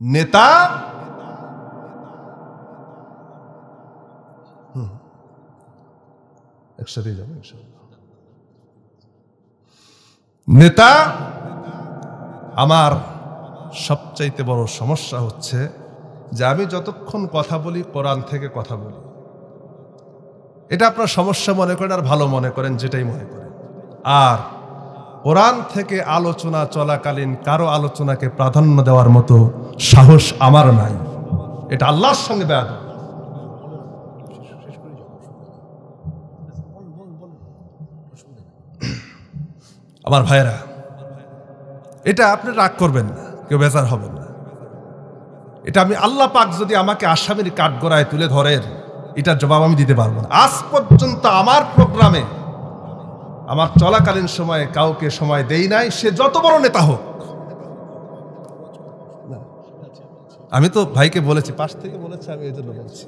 নেতা একসাথে যাবো নেতা আমার সবচাইতে বড় সমস্যা হচ্ছে যে আমি যতক্ষণ কথা বলি কোরআন থেকে কথা বলি। এটা আপনার সমস্যা মনে করেন আর ভালো মনে করেন, যেটাই মনে করেন। আর কোরআন থেকে আলোচনা চলাকালীন কারো আলোচনাকে প্রাধান্য দেওয়ার মতো সাহস আমার নাই। এটা আল্লাহর সঙ্গে বেয়াদবি। আমার ভাইয়েরা, এটা আপনি রাগ করবেন না, কেউ বেজার হবেন না। এটা আমি আল্লাহ পাক যদি আমাকে আসামির কাঠগড়ায় তুলে ধরেন, এটার জবাব আমি দিতে পারবো না। আজ পর্যন্ত আমার প্রোগ্রামে আমার চলাকালীন সময়ে কাউকে সময় দেই নাই, সে যত বড় নেতা হোক। আমি তো ভাইকে বলেছি, পাশ থেকে বলেছে, আমি এই জন্য বলছি।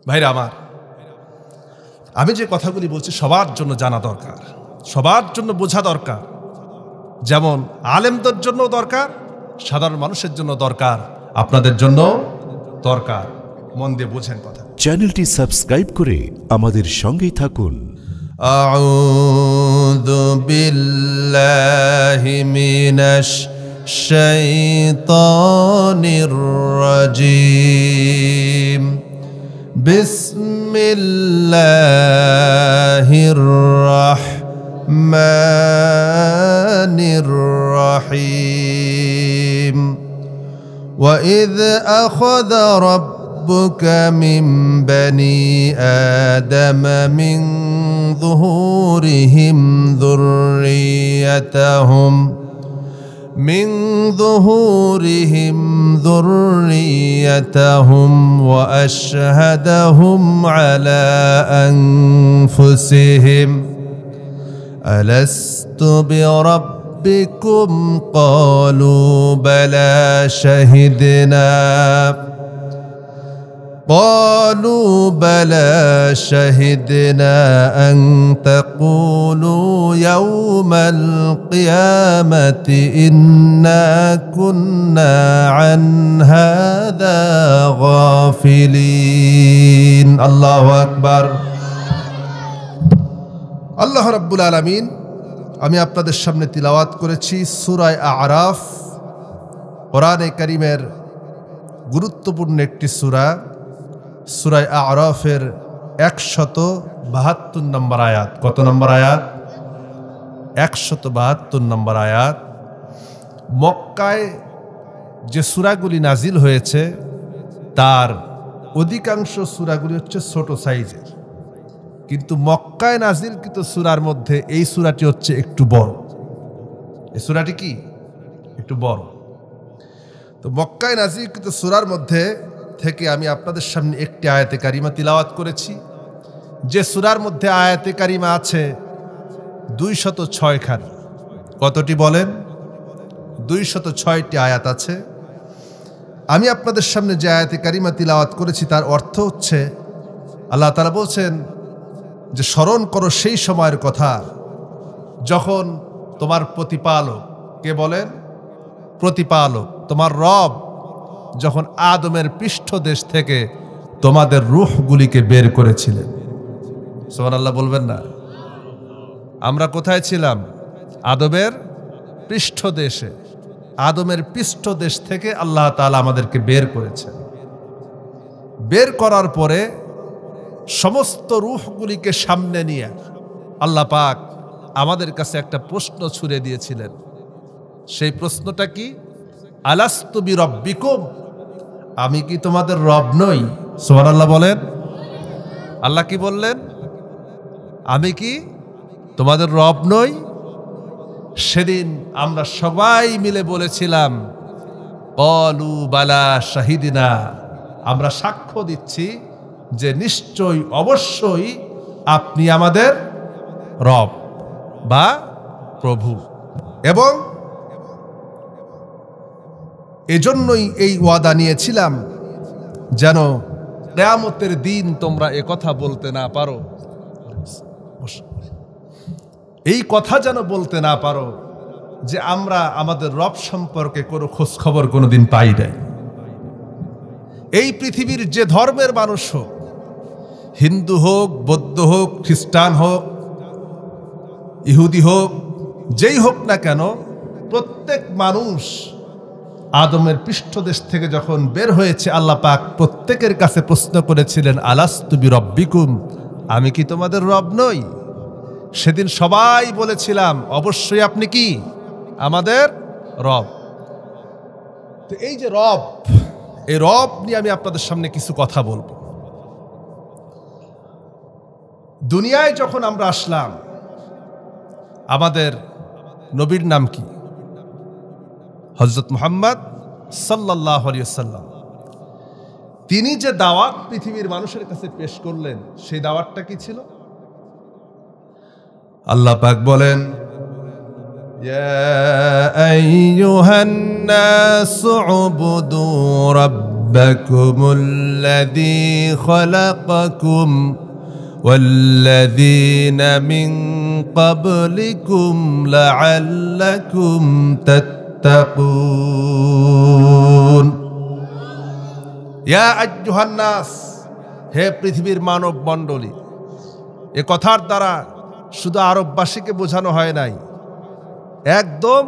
ভাইরা আমার, আমি যে কথাগুলি বলছি সবার জন্য জানা দরকার, সবার জন্য বোঝা দরকার। যেমন আলেমদের জন্য দরকার, সাধারণ মানুষের জন্য দরকার, আপনাদের জন্য দরকার। মন দিয়ে বোঝেন কথা। চ্যানেলটি সাবস্ক্রাইব করে আমাদের সঙ্গেই থাকুন। আউযু বিল্লাহি মিনাশ শাইতানির রাজীম। বিসমিল্লাহির রাহমানির রহিম। وَإِذْ أَخَذَ رَبُّكَ مِنْ بَنِي آدَمَ مِنْ ظُهُورِهِمْ ذُرِّيَّتَهُمْ وَأَشْهَدَهُمْ عَلَى أَنفُسِهِمْ أَلَسْتُ بِرَبِّكُمْ قَالُوا بَلَى شَهِدْنَا أَن تَقُولُوا يَوْمَ الْقِيَامَةِ إِنَّا كُنَّا عَنْ هَذَا غَافِلِينَ। الله أكبر। আল্লাহ রাব্বুল আলামিন, আমি আপনাদের সামনে তিলাওয়াত করেছি সূরা আ'রাফ, কোরআনে কারীমের গুরুত্বপূর্ণ একটি সূরা, সূরা আ'রাফের 172 নম্বর আয়াত। কত নম্বর আয়াত? 172 নম্বর আয়াত। মক্কায় যে সূরাগুলি নাজিল হয়েছে তার অধিকাংশ সূরাগুলি হচ্ছে ছোট সাইজের, কিন্তু মক্কায় নাজিলকৃত সূরার মধ্যে এই সূরাটি হচ্ছে একটু বড়। এই সূরাটি কি? একটু বড়। তো মক্কায় নাজিলকৃত সূরার মধ্যে থেকে আমি আপনাদের সামনে একটি আয়াতে কারিমা তিলাওয়াত করেছি, যে সূরার মধ্যে আয়াতে কারিমা আছে 206 খানি। কতটি বলেন? 206টি আয়াত আছে। আমি আপনাদের সামনে যে আয়াতে কারিমা তিলাওয়াত করেছি তার অর্থ হচ্ছে, আল্লাহ তাআলা বলছেন যে স্মরণ করো সেই সময়ের কথা যখন তোমার প্রতিপালক, কে বলেন? প্রতিপালক, তোমার রব যখন আদমের পৃষ্ঠদেশ থেকে তোমাদের রূহগুলিকে বের করেছিলেন। সুবহানাল্লাহ বলবেন না? আমরা কোথায় ছিলাম? আদমের পৃষ্ঠদেশে। আদমের পৃষ্ঠদেশ থেকে আল্লাহ তাআলা আমাদেরকে বের করেছেন। বের করার পরে সমস্ত রূহগুলিকে সামনে নিয়ে আল্লাহ পাক আমাদের কাছে একটা প্রশ্ন ছুড়ে দিয়েছিলেন। সেই প্রশ্নটা কি? আলাস্তু বিরব্বিকুম, আমি কি তোমাদের রব নই? সুবহানাল্লাহ বলেন। আল্লাহ কি বললেন? আমি কি তোমাদের রব নই? সেদিন আমরা সবাই মিলে বলেছিলাম, ক্বালু বালা শাহিদিনা, আমরা সাক্ষ্য দিচ্ছি যে নিশ্চয়ই অবশ্যই আপনি আমাদের রব বা প্রভু, এবং এজন্যই এই ওয়াদা নিয়েছিলাম যেন কিয়ামতের দিন তোমরা একথা বলতে না পারো, এই কথা যেন বলতে না পারো যে আমরা আমাদের রব সম্পর্কে কোনো খোঁজ খবর কোনোদিন পাই নাই। এই পৃথিবীর যে ধর্মের মানুষ হোক, হিন্দু হোক, বৌদ্ধ হোক, খ্রিস্টান হোক, ইহুদি হোক, যেই হোক না কেন, প্রত্যেক মানুষ আদমের পৃষ্ঠদেশ থেকে যখন বের হয়েছে, আল্লাহ পাক প্রত্যেকের কাছে প্রশ্ন করেছিলেন, আলাস্তু বিরব্বিকুম, আমি কি তোমাদের রব নই? সেদিন সবাই বলেছিলাম, অবশ্যই আপনি কি আমাদের রব। তো এই যে রব, এই রব নিয়ে আমি আপনাদের সামনে কিছু কথা বলবো। দুনিয়ায় যখন আমরা আসলাম, আমাদের নবীর নাম কি? হযরত মুহাম্মদ সাল্লাল্লাহু আলাইহি ওয়াসাল্লাম। তিনি যে দাওয়াত পৃথিবীর মানুষের কাছে পেশ করলেন, সেই দাওয়াতটা কি ছিল? আল্লাহ পাক বলেন, ইয়া আইয়ুহান নাসু উবুদু রাব্বাকুমুল্লাযী খালাকাকুম ওয়াল্লাযীনা মিন ক্বাবলিকুম লাআল্লাকুম তাত্তাকুন। ইয়া আইয়ুহান নাস, হে পৃথিবীর মানব মণ্ডলী। এ কথার দ্বারা শুধু আরববাসীকে বোঝানো হয় নাই, একদম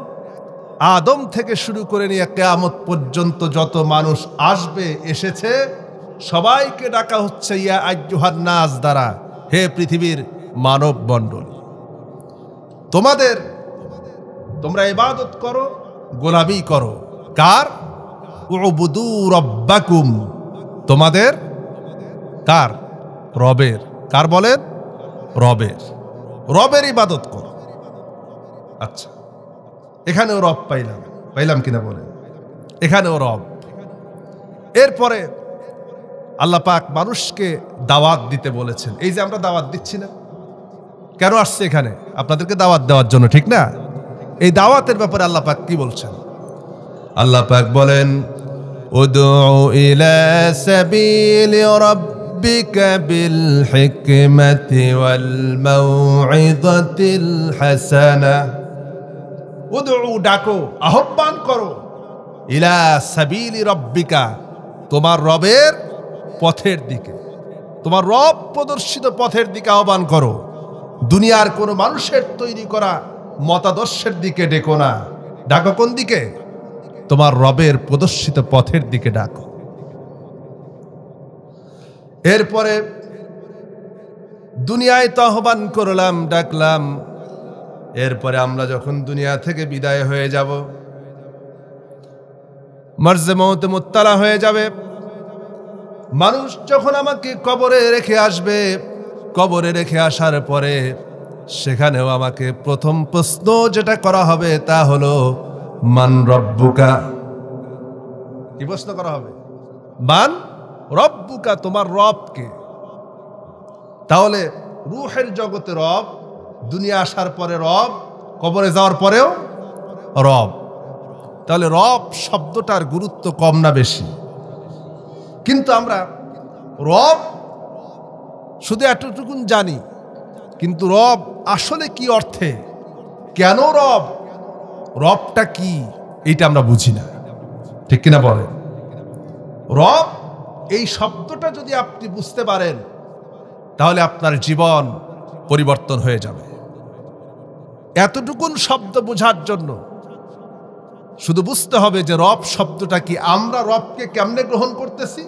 আদম থেকে শুরু করে নিয়ে কিয়ামত পর্যন্ত যত মানুষ আসবে, এসেছে, সবাইকে ডাকা হচ্ছে ইয়া আইয়ুহান নাস দ্বারা, হে পৃথিবীর মানব মণ্ডলী। তোমরা ইবাদত করো, গোলামি করো। কার? উবুদু রাব্বাকুম, তোমাদের কার? রবের। কার বলেন? রবের। রবের ইবাদত করো। আচ্ছা, এখানেও রব পাইলাম কিনা বলেন? এখানেও রব। এরপরে আল্লাহ পাক মানুষকে দাওয়াত দিতে বলেছেন। এই যে আমরা দাওয়াত দিচ্ছি না, কেন আসছে এখানে? আপনাদেরকে দাওয়াত দেওয়ার জন্য, ঠিক না? এই দাওয়াতের ব্যাপারে আল্লাহ পাক কি বলছেন? আল্লাহ পাক বলেন, উদউ ইলা সাবিলি রাব্বিকা বিল হিকমাতি ওয়াল মাউইযাতিল হাসানাহ। উদউ, ডাকো, আহ্বান করো, ইলা সাবিলি রাব্বিকা, তোমার রবের পথের দিকে, তোমার রব প্রদর্শিত পথের দিকে আহ্বান করো। দুনিয়ার কোনো মানুষের তৈরি করা মতাদর্শের দিকে ডেকো না। ডাকো কোন দিকে? তোমার রবের প্রদর্শিত পথের দিকে ডাকো। এরপরে দুনিয়ায় তো আহ্বান করলাম, ডাকলাম। এরপরে আমরা যখন দুনিয়া থেকে বিদায় হয়ে যাব, মরজে মউতে মুত্তালা হয়ে যাবে, মানুষ যখন আমাকে কবরে রেখে আসবে, কবরে রেখে আসার পরে সেখানেও আমাকে প্রথম প্রশ্ন যেটা করা হবে তা হলো, মান রব্বুকা। কি প্রশ্ন করা হবে? মান রব্বুকা, তোমার রব কে? তাহলে রূহের জগতে রব, দুনিয়া আসার পরে রব, কবরে যাওয়ার পরেও রব। তাহলে রব শব্দটার গুরুত্ব কম না বেশি? কিন্তু আমরা রব শুধু এতটুকুন জানি, কিন্তু রব আসলে কি অর্থে, কেন রব, রবটা কি, এইটা আমরা বুঝি না, ঠিক কিনা বলেন? রব এই শব্দটা যদি আপনি বুঝতে পারেন, তাহলে আপনার জীবন পরিবর্তন হয়ে যাবে। এতটুকুন শব্দ বোঝার জন্য শুধু বুঝতে হবে যে রব শব্দটা কি, আমরা রবকে কেমনে গ্রহণ করতেছি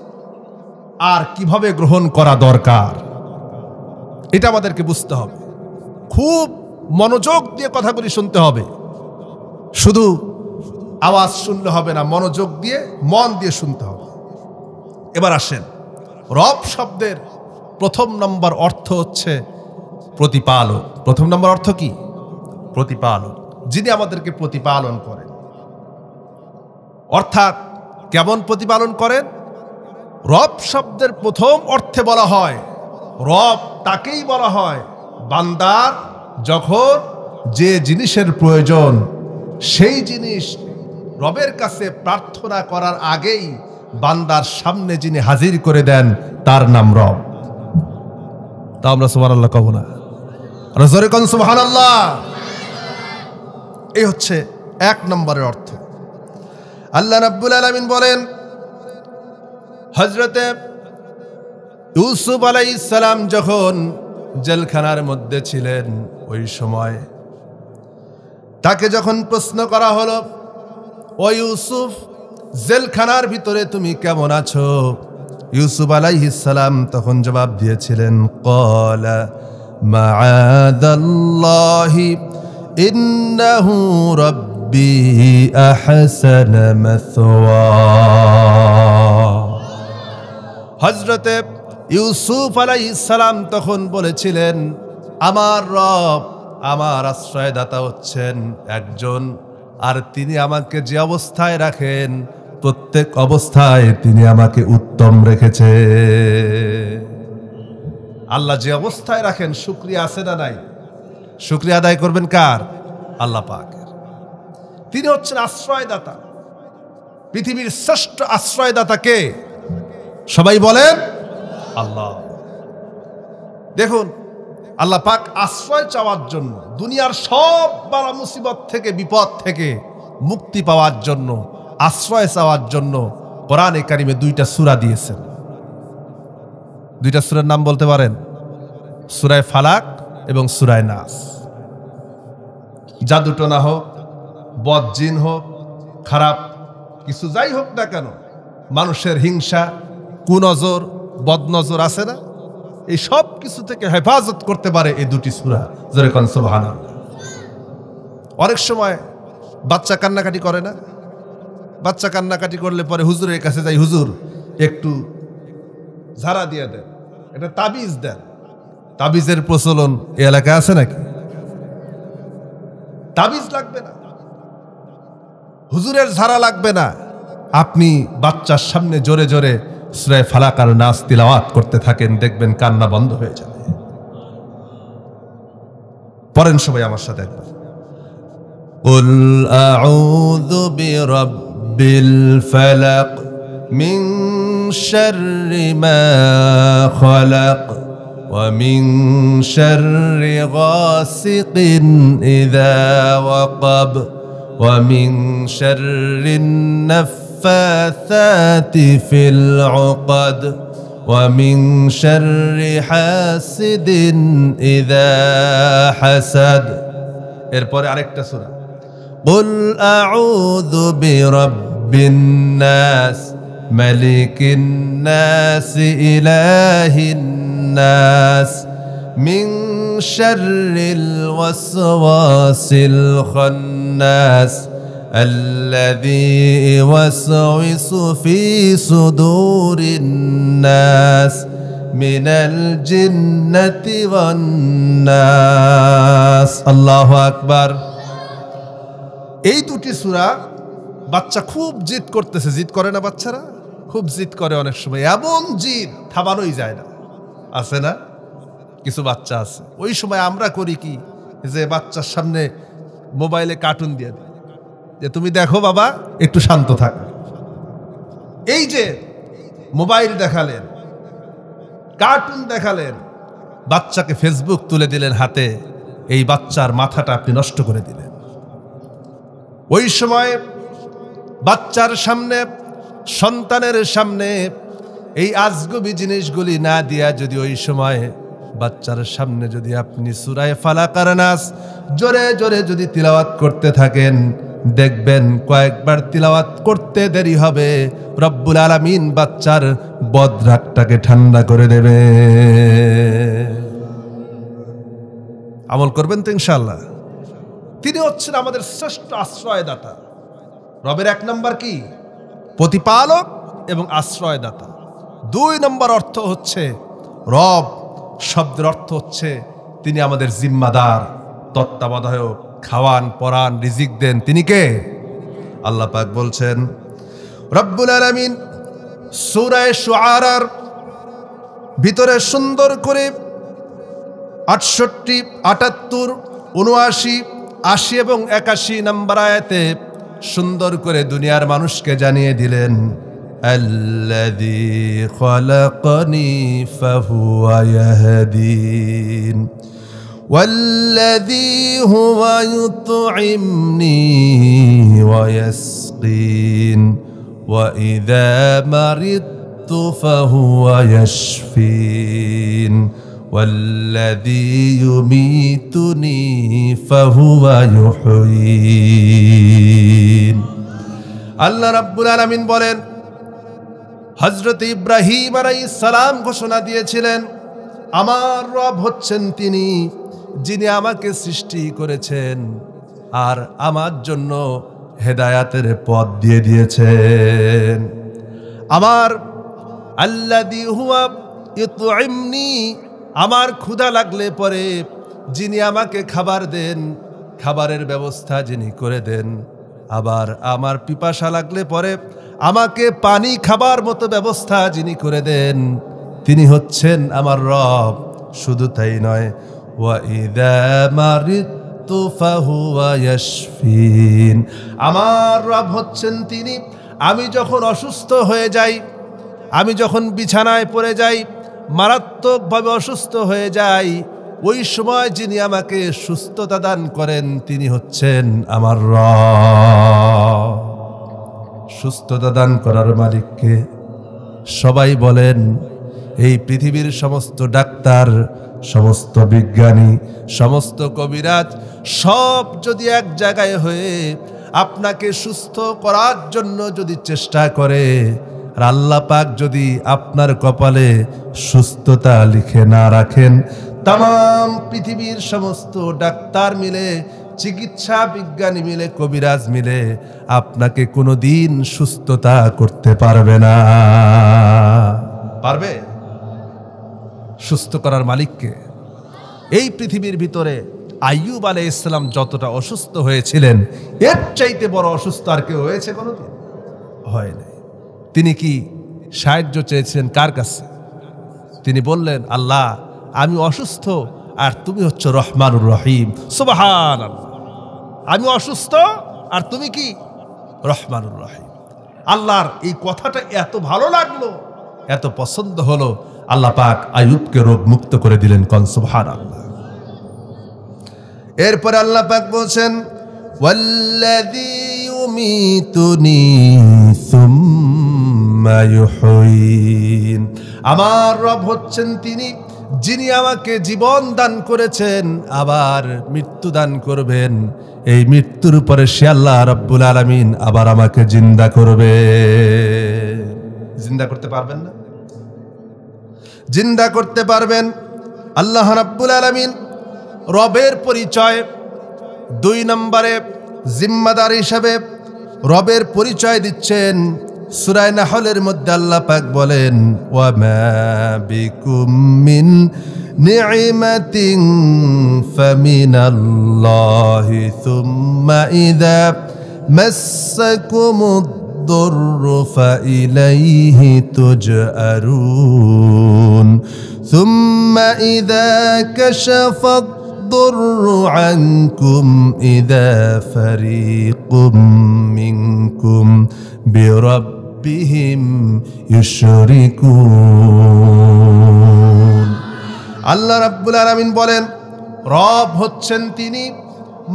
আর কিভাবে গ্রহণ করা দরকার, এটা আমাদেরকে বুঝতে হবে। খুব মনোযোগ দিয়ে কথাগুলি শুনতে হবে, শুধু আওয়াজ শুনলে হবে না, মনোযোগ দিয়ে মন দিয়ে শুনতে হবে। এবার আসেন, রব শব্দের প্রথম নম্বর অর্থ হচ্ছে প্রতিপালক। প্রথম নম্বর অর্থ কি? প্রতিপালক, যিনি আমাদেরকে প্রতিপালন করেন। অর্থাৎ কেমন প্রতিপালন করেন? রব শব্দের প্রথম অর্থে বলা হয়, রব তাকেই বলা হয় বান্দার যখন যে জিনিসের প্রয়োজন, সেই জিনিস রবের কাছে প্রার্থনা করার আগেই বান্দার সামনে যিনি হাজির করে দেন, তার নাম রব। তা আমরা সুবহানাল্লাহ কব না? জোরে কোন সুবহানাল্লাহ। এই হচ্ছে 1 নম্বরের অর্থ। আল্লাহ রাব্বুল আলামিন বলেন, হযরতে ইউসুফ আলাইহিস সালাম যখন জেলখানার মধ্যে ছিলেন, ওই সময় তাকে যখন প্রশ্ন করা হলো, ও ইউসুফ, জেলখানার ভিতরে তুমি কেমন আছো? ইউসুফ আলাইহিস সালাম তখন জবাব দিয়েছিলেন, ক্বালা মাআযাল্লাহি ইন্নাহু রাব্বি আহসানা মাসওয়া। হযরতে ইউসুফ আলাইহিস সালাম তখন বলেছিলেন, আমার রব, আমার আশ্রয়দাতা হচ্ছেন একজন, আর তিনি আমাকে যে অবস্থায় রাখেন প্রত্যেক অবস্থায় তিনি আমাকে উত্তম রেখেছে। আল্লাহ যে অবস্থায় রাখেন, শুকরিয়া আছে না নাই? শুকরিয়া আদায় করবেন কার? আল্লাহ পাকের। তিনি হচ্ছেন আশ্রয়দাতা। পৃথিবীর শ্রেষ্ঠ আশ্রয়দাতা কে? সবাই বলেন আল্লাহ। দেখুন, আল্লাহ পাক আশ্রয় চাওয়ার জন্য, দুনিয়ার সব বালা মুসিবত থেকে, বিপদ থেকে মুক্তি পাওয়ার জন্য, আশ্রয় চাওয়ার জন্য কোরআনে কারিমে 2টা সূরা দিয়েছেন। 2টা সূরার নাম বলতে পারেন? সূরা ফালাক এবং সূরা নাস। জাদুটোনা হোক, বদজিন হোক, খারাপ কিছু যাই হোক না কেন, মানুষের হিংসা, কুনজর, বদনজর আছে না, এই সব কিছু থেকে হেফাজত করতে পারে এই 2টি সূরা। জোরে কোন সুবহানাল্লাহ। অনেক সময় বাচ্চা কান্নাকাটি করে না? বাচ্চা কান্নাকাটি করলে পরে হুজুরের কাছে যাই, হুজুর একটু ঝাড়া দিয়ে দেন, এটা তাবিজ দেন। তাবিজের প্রচলন এই এলাকায় আছে নাকি? তাবিজ লাগবে না, হুজুরের ঝাড়া লাগবে না, আপনি বাচ্চার সামনে জোরে জোরে সূরা ফালাক আর নাস তিলাওয়াত করতে থাকেন, দেখবেন কান্না বন্ধ হয়ে যাবে। পড়েন সবাই আমার সাথে একবার, কুল আউযু বিরাব্বিল ফালাক মিন শাররি মা খালাক ওয়া মিন শাররি গাসিকিন ইযা ওয়াকাব ওয়া মিন শাররিন নাফাসাতি ফিল উকাদ ওয়া মিন শাররি হাসিদিন ইযা হাসাদ। এরপরে আরেকটা সূরা, কুল আউযু বিরাব্বিন নাস মালিকিন নাস ইলাহিন নাস মিন শাররিল ওয়াসওয়াসিল খান্নাস আল্লাযী ইউওয়াসওয়িসু ফি সুদুরিন নাস মিনাল জিন্নাতি ওয়ান নাস। আল্লাহু আকবার। এই 2টি সূরা বাচ্চা খুব জিদ করতেছে। জিদ করে না বাচ্চারা? খুব জিদ করে অনেক সময়, এমন জিদ থামানোই যায় না, আছে না? কিছু বাচ্চা আছে, ওই সময় আমরা করি কি, যে বাচ্চার সামনে মোবাইলে কার্টুন দিয়ে দিই, যে তুমি দেখো বাবা, একটু শান্ত থাক। এই যে মোবাইল দেখালেন, কার্টুন দেখালেন, বাচ্চাকে ফেসবুক তুলে দিলেন হাতে, এই বাচ্চার মাথাটা আপনি নষ্ট করে দিলেন। ওই সময় বাচ্চার সামনে, সন্তানের সামনে এই আজগবি জিনিসগুলি না দিয়া যদি ওই সময় বাচ্চার সামনে যদি আপনি সূরা ফালাক আর নাস জোরে জোরে যদি তিলাওয়াত করতে থাকেন, দেখবেন কয়েকবার তিলাওয়াত করতে দেরি হবে, রব্বুল আলামিন বাচ্চার বদরাগটাকে ঠান্ডা করে দেবে। আমল করবেন তো ইনশাআল্লাহ। তিনি হচ্ছেন আমাদের শ্রেষ্ঠ আশ্রয়দাতা। রবের 1 নম্বর কি? প্রতিপালক এবং আশ্রয়দাতা। 2 নম্বর অর্থ হচ্ছে, রব শব্দের অর্থ হচ্ছে তিনি আমাদের জিম্মাদার, তত্ত্বাবধায়ক, খাওয়ান, পরান, রিজিক দেন। তিনি কে? আল্লাহ পাক বলছেন, রব্বুল আলামিন সূরা শুআরার ভিতরে সুন্দর করে 68, 78, 79, 80 এবং 81 নম্বর আয়াতে সুন্দর করে দুনিয়ার মানুষকে জানিয়ে দিলেন, আল্লাযী খালাকানি ফাহুয়া ইয়াহদিন ওয়াল্লাযী হুয়া ইউত'ইমনি ওয়া ইয়াসকিন ওয়া ইযা মারিদতু ফাহুয়া ইয়াশফিন ওয়াল্লাযী ইউমীতুনি ফাহুয়া ইউহয়ীন। আল্লাহ রাব্বুল আলামিন বলেন, হযরত ইব্রাহিম আলাইহিস সালাম ঘোষণা দিয়েছিলেন, আমার রব হচ্ছেন তিনি যিনি আমাকে সৃষ্টি করেছেন আর আমার জন্য হেদায়াতের পথ দিয়ে দিয়েছেন। আমার আল্লাযী হুয়া ইউত'ইমনি, আমার ক্ষুধা লাগলে পরে যিনি আমাকে খাবার দেন, খাবারের ব্যবস্থা যিনি করে দেন, আবার আমার পিপাসা লাগলে পরে আমাকে পানি খাবার মতো ব্যবস্থা যিনি করে দেন, তিনি হচ্ছেন আমার রব। শুধু তাই নয়, ওয়া ইযা মারিদতু ফাহুয়া ইয়াশফিন, আমার রব হচ্ছেন তিনি আমি যখন অসুস্থ হয়ে যাই, আমি যখন বিছানায় পড়ে যাই, মারাত্মকভাবে অসুস্থ হয়ে যাই, ওই সময় যিনি আমাকে সুস্থতা দান করেন তিনি হচ্ছেন আমার রব। সুস্থতা দান করার মালিককে সবাই বলেন। এই পৃথিবীর সমস্ত ডাক্তার, সমস্ত বিজ্ঞানী, সমস্ত কবিরাজ সব যদি এক জায়গায় হয়ে আপনাকে সুস্থ করার জন্য যদি চেষ্টা করে, আর আল্লাহ পাক যদি আপনার কপালে সুস্থতা লিখে না রাখেন, তাম পৃথিবীর সমস্ত ডাক্তার মিলে, চিকিৎসা বিজ্ঞানী মিলে, কবিরাজ মিলে আপনাকে কোনোদিন সুস্থতা করতে পারবে না। পারবে? সুস্থ করার মালিককে। এই পৃথিবীর ভিতরে আইয়ুব আলাইহিস সালাম যতটা অসুস্থ হয়েছিলেন, এর চাইতে বড় অসুস্থ আর কেউ হয়েছে কোনোদিন? হয় নাই। তিনি কি সাহায্য চেয়েছিলেন কার কাছে? তিনি বললেন, আল্লাহ আমি অসুস্থ আর তুমি হচ্ছে রহমানুর রহিম। সুবহানাল্লাহ, আমি অসুস্থ আর তুমি কি রহমানুর রহিম। আল্লাহর এই কথাটা এত ভালো লাগলো, এত পছন্দ হলো, আল্লাহ পাক আইয়ুবকে রোগ মুক্ত করে দিলেন। কোন সুবহানাল্লাহ। এরপরে আল্লাহ পাক বলছেন, ওয়াল্লাযী ইউমীতুনি সুম্মা ইউহয়ীন, আমার রব হচ্ছেন তিনি যিনি আমাকে জীবন দান করেছেন আবার মৃত্যু দান করবেন। এই মৃত্যুর পরে সে আল্লাহ রাব্বুল আলামিন আবার আমাকে জিন্দা করবে। জিন্দা করতে পারবেন না? জিন্দা করতে পারবেন। আল্লাহ রাব্বুল আলামিন রবের পরিচয় 2 নম্বরে জিম্মাদার হিসেবে রবের পরিচয় দিচ্ছেন। সূরা নাহলের মধ্যে আল্লাহ পাক বলেন, ওয়া মা বিকুম মিন নি'মাতিন ফামিনাল্লাহি সুম্মা ইযা মাসসাকুমুদ-দুররু ফাইলাইহি তুজআরুন সুম্মা ইযা কাশাফাদ-দুররু আনকুম ইযা ফারীকুম মিনকুম বিরাব্বিহিম ইউশরিকুন। আল্লাহ রাব্বুল আলামিন বলেন, রব হচ্ছেন তিনি,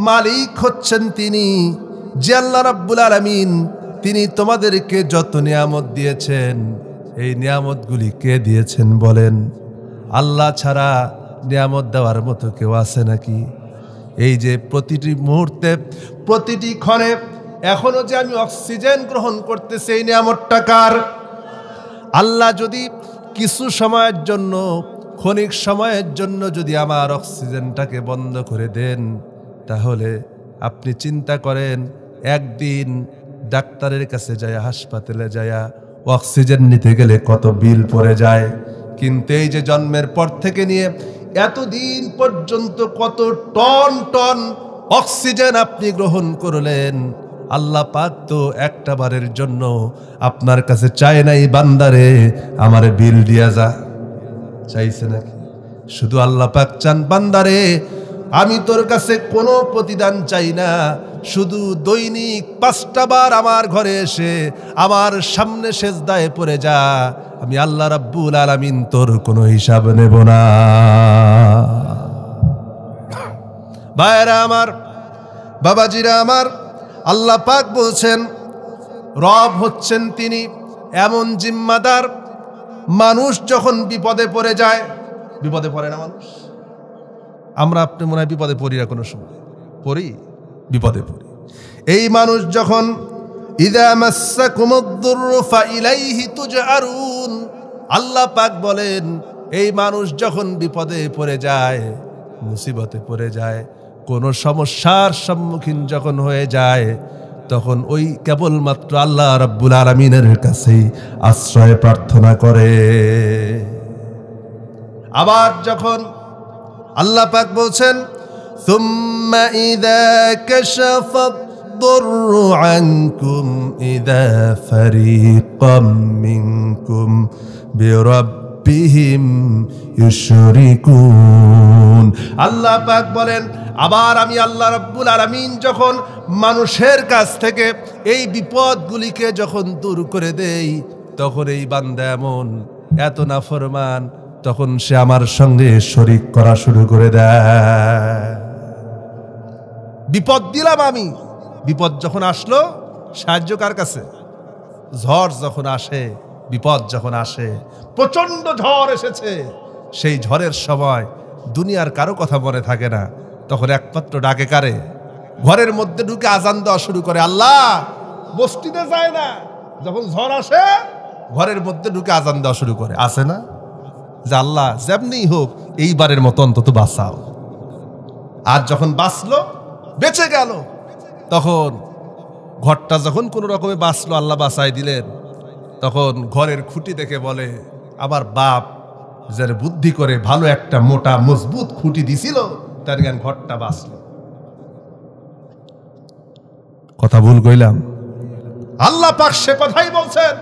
মালিক হচ্ছেন তিনি, যে আল্লাহ রাব্বুল আলামিন তিনি তোমাদেরকে যত নিয়ামত দিয়েছেন, এই নিয়ামতগুলি কে দিয়েছেন বলেন? আল্লাহ ছাড়া নিয়ামত দেওয়ার মতো কেউ আছে নাকি? এই যে প্রতিটি মুহূর্তে, প্রতিটি ক্ষণে এখনো যে আমি অক্সিজেন গ্রহণ করতেছি, এই নিয়ামতটা কার? আল্লাহ যদি কিছু সময়ের জন্য, ক্ষণিক সময়ের জন্য যদি আমার অক্সিজেনটাকে বন্ধ করে দেন, তাহলে আপনি চিন্তা করেন একদিন ডাক্তারের কাছে যায়, হাসপাতালে যায় অক্সিজেন নিতে গেলে কত বিল পড়ে যায়। কিন্তু এই যে জন্মের পর থেকে নিয়ে এতদিন পর্যন্ত কত টন টন অক্সিজেন আপনি গ্রহণ করলেন, আল্লাহ পাক তো একটা বারের জন্য আপনার কাছে চায় নাই, বান্দারে আমারে বিল দিয়া যা, চাইছে নাকি? শুধু আল্লাহ পাক চান, বান্দারে আমি তোর কাছে কোনো প্রতিদান চাই না, শুধু দৈনিক 5টা বার আমার ঘরে এসে আমার সামনে সেজদায় পড়ে যা, আমি আল্লাহ রাব্বুল আলামিন তোর কোনো হিসাব নেব না। ভাইরা আমার, বাবাজিরা আমার, আল্লাহ পাক বলছেন রব হচ্ছেন তিনি এমন জিম্মাদার, মানুষ যখন বিপদে পড়ে যায়, বিপদে পড়ে না মানুষ? আমরা আপনি মনে হয় বিপদে পড়ি না, কোনো সময় পড়ি, বিপদে পড়ি। এই মানুষ যখন ইযা মাসসাকুমুদ-দুররু ফাইলাইহি তুজআরুন, আল্লাহ পাক বলেন এই মানুষ যখন বিপদে পড়ে যায়, মুসিবতে পড়ে যায়, কোনো সমস্যার সম্মুখীন যখন হয়ে যায়, তখন ওই কেবলমাত্র আল্লাহ রাব্বুল আলামিনের কাছেই আশ্রয় প্রার্থনা করে। আবার যখন আল্লাহ পাক বলছেন সুম্মা ইযা কাশাফাদ-দুররু আনকুম ইযা ফারীকাম মিনকুম বিরাব্বিহিম ইউশরিকুন, আল্লাহ পাক বলেন আবার আমি আল্লাহ রাব্বুল আলামিন যখন মানুষের কাছ থেকে এই বিপদগুলিকে যখন দূর করে দেই, তখন এই বান্দা এমন এত নাফরমান, তখন সে আমার সঙ্গে শরীক করা শুরু করে দেয়। বিপদ দিলাম আমি, বিপদ যখন আসলো সাহায্য কার কাছে? ঝড় যখন আসে, বিপদ যখন আসে, প্রচন্ড ঝড় এসেছে, সেই ঝড়ের সময় দুনিয়ার কারো কথা মনে থাকে না, তখন একমাত্র ডাকে কারে? ঘরের মধ্যে ঢুকে আজান দেওয়া শুরু করে। আল্লাহ বস্তিতে যায় না, যখন ঝড় আসে ঘরের মধ্যে ঢুকে আজান দেওয়া শুরু করে, আসে না যে আল্লাহ যেমনি হোক এইবারের মতো অন্তত বাঁচাও। আর যখন বাঁচলো, বেঁচে গেল, তখন ঘরটা যখন কোনো রকমে বাঁচলো, আল্লাহ বাঁচাই দিলেন, তখন ঘরের খুঁটি দেখে বলে আমার বাপ যার বুদ্ধি করে ভালো একটা মোটা মজবুত খুঁটি দিছিল, তার জ্ঞান ঘরটা বাঁচলো। কথা ভুল কইলাম? আল্লাহ পাক সে কথাই বলছেন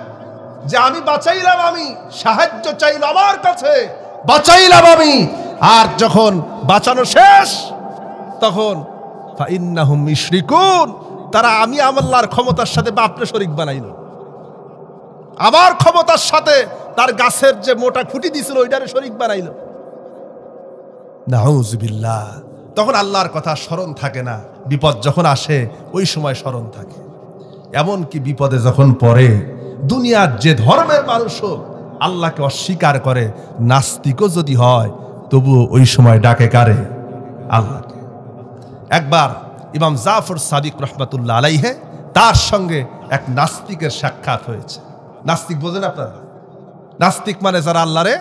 যে আমি বাঁচাইলাম, আমি সাহায্য চাইলাম আমার কাছে, বাঁচাইলাম আমি। আর যখন বাঁচানো শেষ, তখন ফাইন্নাহুম ইউশরিকুন, তারা আমি আল্লাহর ক্ষমতার সাথে বাপরে শরীক বানাইল, আমার ক্ষমতার সাথে তার গাছের যে মোটা খুঁটি দিছিল ওইটারে শরীক বানাইল। নাউযুবিল্লাহ। তখন আল্লাহর কথা স্মরণ থাকে না, বিপদ যখন আসে ওই সময় স্মরণ থাকে। এমন কি বিপদে যখন পড়ে, দুনিয়ার যে ধর্মের মানুষও আল্লাহকে অস্বীকার করে, নাস্তিকও যদি হয়, তবুও ওই সময় ডাকে কারে? আল্লাহকে। একবার ইমাম জাফর সাদিক রহমাতুল্লাহ আলাইহে, তার সঙ্গে এক নাস্তিকের সাক্ষাৎ হয়েছে। নাস্তিক বোঝেন আপনারা? নাস্তিক মানে যারা আল্লাহরে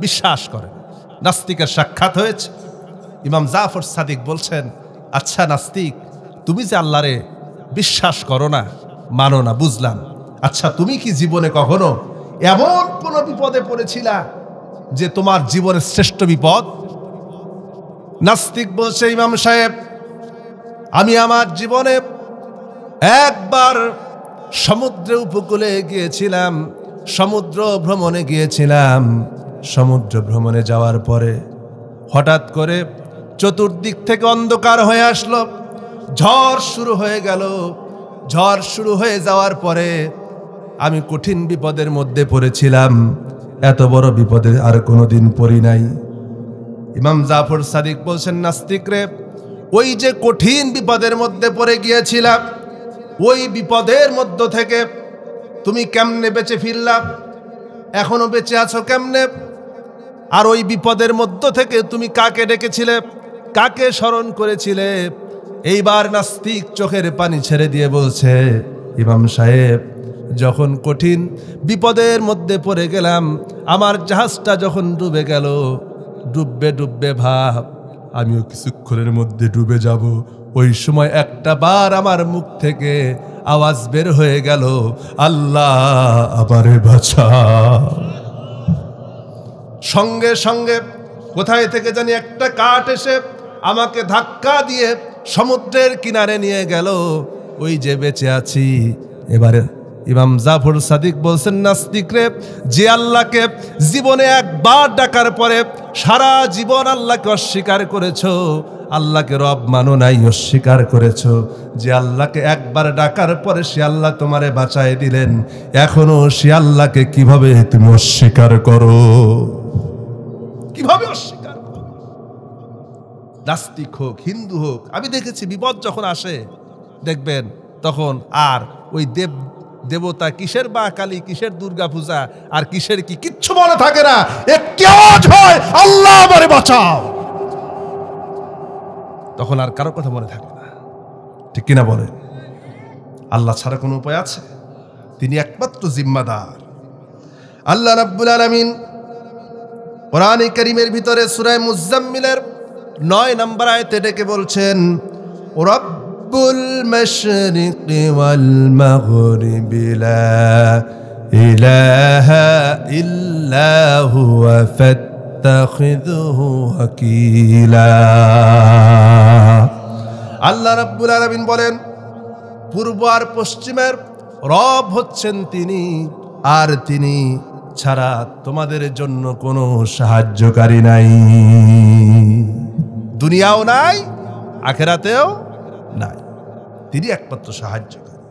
বিশ্বাস করে। নাস্তিকের সাক্ষাৎ হয়েছে। ইমাম জাফর সাদিক বলছেন, আচ্ছা নাস্তিক, তুমি যে আল্লাহরে বিশ্বাস করো না, মানো না, বুঝলাম, আচ্ছা তুমি কি জীবনে কখনো এমন কোন বিপদে পড়েছিলা যে তোমার জীবনের শ্রেষ্ঠ বিপদ? নাস্তিক বলছে, ইমাম সাহেব, আমি আমার জীবনে একবার সমুদ্র উপকূলে গিয়েছিলাম, সমুদ্র ভ্রমণে গিয়েছিলাম। সমুদ্র ভ্রমণে যাওয়ার পরে হঠাৎ করে চতুর্দিক থেকে অন্ধকার হয়ে আসলো, ঝড় শুরু হয়ে গেল। ঝড় শুরু হয়ে যাওয়ার পরে আমি কঠিন বিপদের মধ্যে পড়েছিলাম। এত বড় বিপদে আর কোনোদিন পড়ি নাই। ইমাম জাফর সাদিক বলছেন, নাস্তিক রে, ওই যে কঠিন বিপদের মধ্যে পড়ে গিয়েছিলাম, ওই বিপদের মধ্য থেকে তুমি কেমনে বেঁচে ফিরলা? এখনো বেঁচে আছো কেমনে? আর ওই বিপদের মধ্য থেকে তুমি কাকে ডেকেছিলে, কাকে স্মরণ করেছিলে? এইবার নাস্তিক চোখের পানি ছেড়ে দিয়ে বলছে, ইমাম সাহেব, যখন কঠিন বিপদের মধ্যে পড়ে গেলাম, আমার জাহাজটা যখন ডুবে গেল, ডুববে ডুববে ভাব আমিও কিছুক্ষণের মধ্যে ডুবে যাব, ওই সময় একটা বার আমার মুখ থেকে আওয়াজ বের হয়ে গেল, আল্লাহ আমারে বাঁচাও। সঙ্গে সঙ্গে কোথায় থেকে জানি একটা কাঠ এসে আমাকে ধাক্কা দিয়ে সমুদ্রের কিনারে নিয়ে গেল। ওই যে বেঁচে আছি। এবারে ইমাম জাফর সাদিক বলছেন, নাস্তিক রে, যে আল্লাহকে জীবনে একবার ডাকার পরে সারা জীবন আল্লাহকে অস্বীকার করেছো, আল্লাহকে রব মানো নাই, অস্বীকার করেছো, যে আল্লাহকে একবার ডাকার পরে সে আল্লাহ তোমারে বাঁচায় দিলেন, এখনো সে আল্লাহকে কিভাবে তুমি অস্বীকার করো? কিভাবে অস্বীকার করো? নাস্তিক হোক, হিন্দু হোক, আমি দেখেছি বিপদ যখন আসে দেখবেন তখন আর ওই দেবতা কিসের মা কালী, কিসের দুর্গা পূজা আর কিসের কি কিচ্ছু মনে থাকে না। একটি আওয়াজ হয়, আল্লাহ আমারে বাঁচাও। তখন আর কারো কথা মনে থাকে না, ঠিক কিনা বলে? আল্লাহ ছাড়া কোনো উপায় আছে? তিনি একমাত্র জিম্মাদার। আল্লাহ রাব্বুল আলামিন কোরআনে কারীমের ভিতরে সূরা মুজাম্মিলের 9 নম্বর আয়াতে ডেকে বলছেন, রব্বুল মাশরিকি ওয়াল মাগরিবি লা ইলাহা ইল্লা হুয়া ফাত্তাখিযুহু ওয়াকিলা। আল্লাহ রাব্বুল আলামিন বলেন, পূর্ব আর পশ্চিমের রব হচ্ছেন তিনি, আর তিনি ছাড়া তোমাদের জন্য কোনো সাহায্যকারী নাই। দুনিয়াও নাই, আখিরাতেও নাই, তিনি একমাত্র সাহায্যকারী।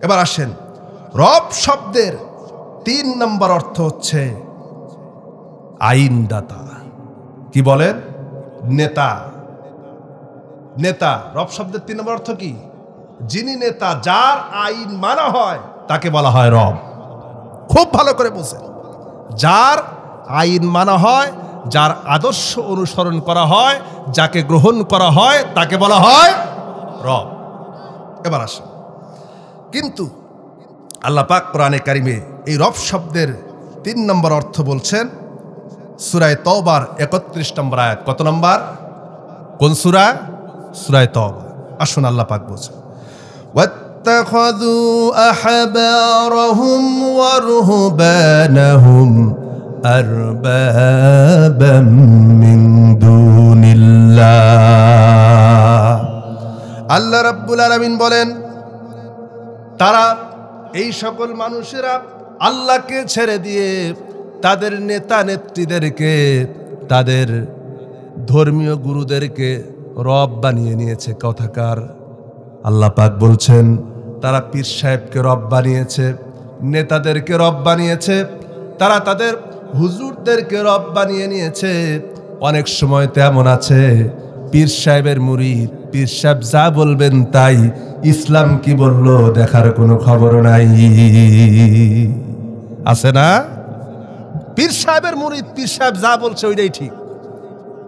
এবার আসেন, রব শব্দের 3 নম্বর অর্থ হচ্ছে আইনদাতা। কি বলেন? নেতা। নেতা। রব শব্দের 3 নম্বর অর্থ কি? যিনি নেতা, যার আইন মানা হয় তাকে বলা হয় রব। খুব ভালো করে বুঝেন, যার আইন মানা হয়, যার আদর্শ অনুসরণ করা হয়, যাকে গ্রহণ করা হয় তাকে বলা হয় রব। এবার আসেন, কিন্তু আল্লাহ পাক কোরআনে কারিমে এই রব শব্দের 3 নম্বর অর্থ বলছেন সূরা তওবার 31 নম্বর আয়াত। কত নম্বর? কোন সূরা? সূরা তওবা। আসুন, আল্লাহ পাক বলছেন, واتخذوا أحبارهم ورهبانهم أربابا من دون الله। আল্লাহ রাব্বুল আলামিন বলেন, তারা, এই সকল মানুষেরা আল্লাহকে ছেড়ে দিয়ে তাদের নেতা নেত্রীদেরকে, তাদের ধর্মীয় গুরুদেরকে রব বানিয়ে নিয়েছে। কথাকার আল্লাহ পাক বলছেন, তারা পীর সাহেবকে রব বানিয়েছে, নেতাদেরকে রব বানিয়েছে, তারা তাদের হুজুরদেরকে রব বানিয়ে নিয়েছে। অনেক সময় তো এমন আছে, পীর সাহেবের মুরিদ, পীর সাহেব যা বলবেন তাই, ইসলাম কি বললো দেখার কোনো খবর নাই। আছে না? পীর সাহেবের মুরিদ, পীর সাহেব যা বলছে ওইটাই ঠিক।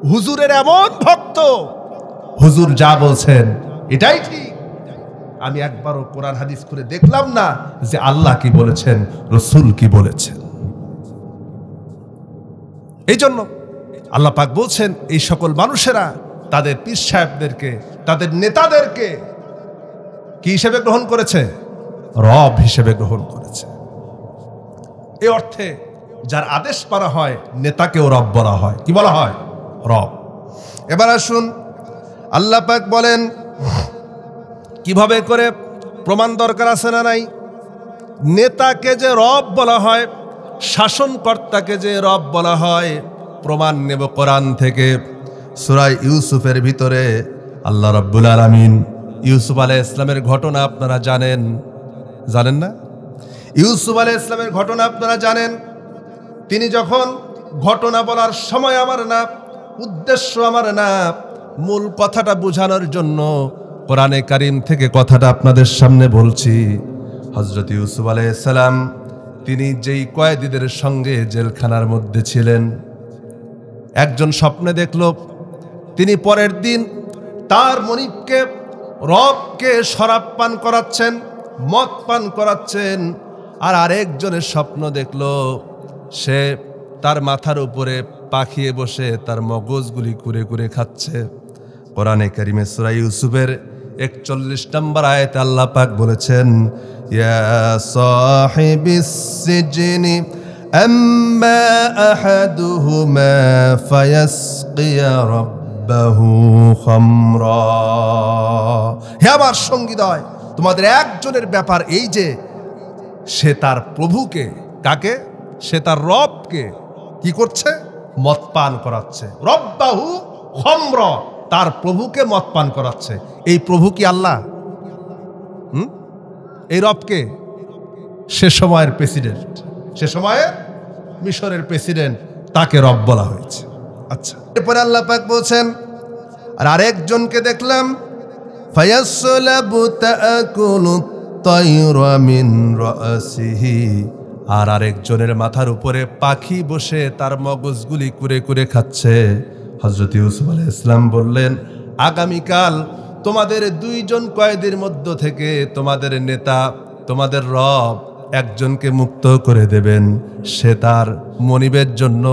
হুজুরের এমন ভক্ত, হুজুর যা বলছেন এটাই ঠিক। আমি একবারও কোরআন হাদিস করে দেখলাম না যে আল্লাহ কি বলেছেন, রসুল কি বলেছেন। এই জন্য আল্লাহ পাক বলছেন, এই সকল মানুষেরা তাদের পীর সাহেবদেরকে, তাদের নেতাদেরকে কি হিসেবে গ্রহণ করেছে? রব হিসেবে গ্রহণ করেছে। এই অর্থে যার আদেশ মানা হয় নেতাকেও রব বলা হয়। কি বলা হয়? রব। এবার আসুন, আল্লাহ পাক বলেন কিভাবে করে প্রমাণ দরকার আছে না নাই? নেতাকে যে রব বলা হয়, শাসনকর্তাকে যে রব বলা হয়, প্রমাণ নেব কোরআন থেকে। সূরা ইউসুফের ভিতরে আল্লাহ রাব্বুল আলামিন ইউসুফ আলাইহিস সালামের ঘটনা আপনারা জানেন, জানেন না? ইউসুফ আলাইহিস সালামের ঘটনা আপনারা জানেন। তিনি যখন, ঘটনা বলার সময় আমার না, উদ্দেশ্য আমার না, মূল কথাটা বোঝানোর জন্য কোরআনে কারিম থেকে কথাটা আপনাদের সামনে বলছি। হযরত ইউসুফ আলাইহিস সালাম তিনি যেই কয়েদিদের সঙ্গে জেলখানার মধ্যে ছিলেন, একজন স্বপ্নে দেখল তিনি পরের দিন তার মনিবকে, রবকে শরাব পান করাচ্ছেন, মদ পান করাচ্ছেন। আর আরেকজনের স্বপ্ন দেখল সে তার মাথার উপরে পাখিয়ে বসে তার মগজগুলি কুরে কুরে খাচ্ছে। কোরআনে কারিমে সূরা ইউসুফের 41 নম্বর আয়াতে আল্লাহ পাক বলেছেন, ইয়া সাহিবিস সিজনি আম্মা আহাদুহুমা ফায়াসকিয়া রাব্বাহু খামরা। হে আমার সঙ্গীদয়, তোমাদের একজনের ব্যাপার এই যে সে তার প্রভুকে, কাকে? সে তার রবকে কি করছে? মদ পান করাচ্ছে। রব্বাহু খামরা, তার প্রভুকে মদ পান করাচ্ছে। এই প্রভু কি আল্লাহ? এই রবকে? সে সময়ের প্রেসিডেন্ট, সে সময়ের মিশরের প্রেসিডেন্ট, তাকে রব বলা হয়েছে। আচ্ছা, এরপরে আল্লাহ পাক বলছেন, আর আরেকজনকে দেখলাম ফায়াসলাবু তাআকুলুত তায়রা মিন রাসিহি, আর আরেকজনের মাথার উপরে পাখি বসে তার মগজগুলি কুরে কুরে খাচ্ছে। হযরত ইউসুফ আলাইহিস সালাম বললেন, আগামীকাল তোমাদের দুইজন কয়েদির মধ্য থেকে তোমাদের নেতা, তোমাদের রব একজনকে মুক্ত করে দেবেন। সে তার মনিবের জন্য,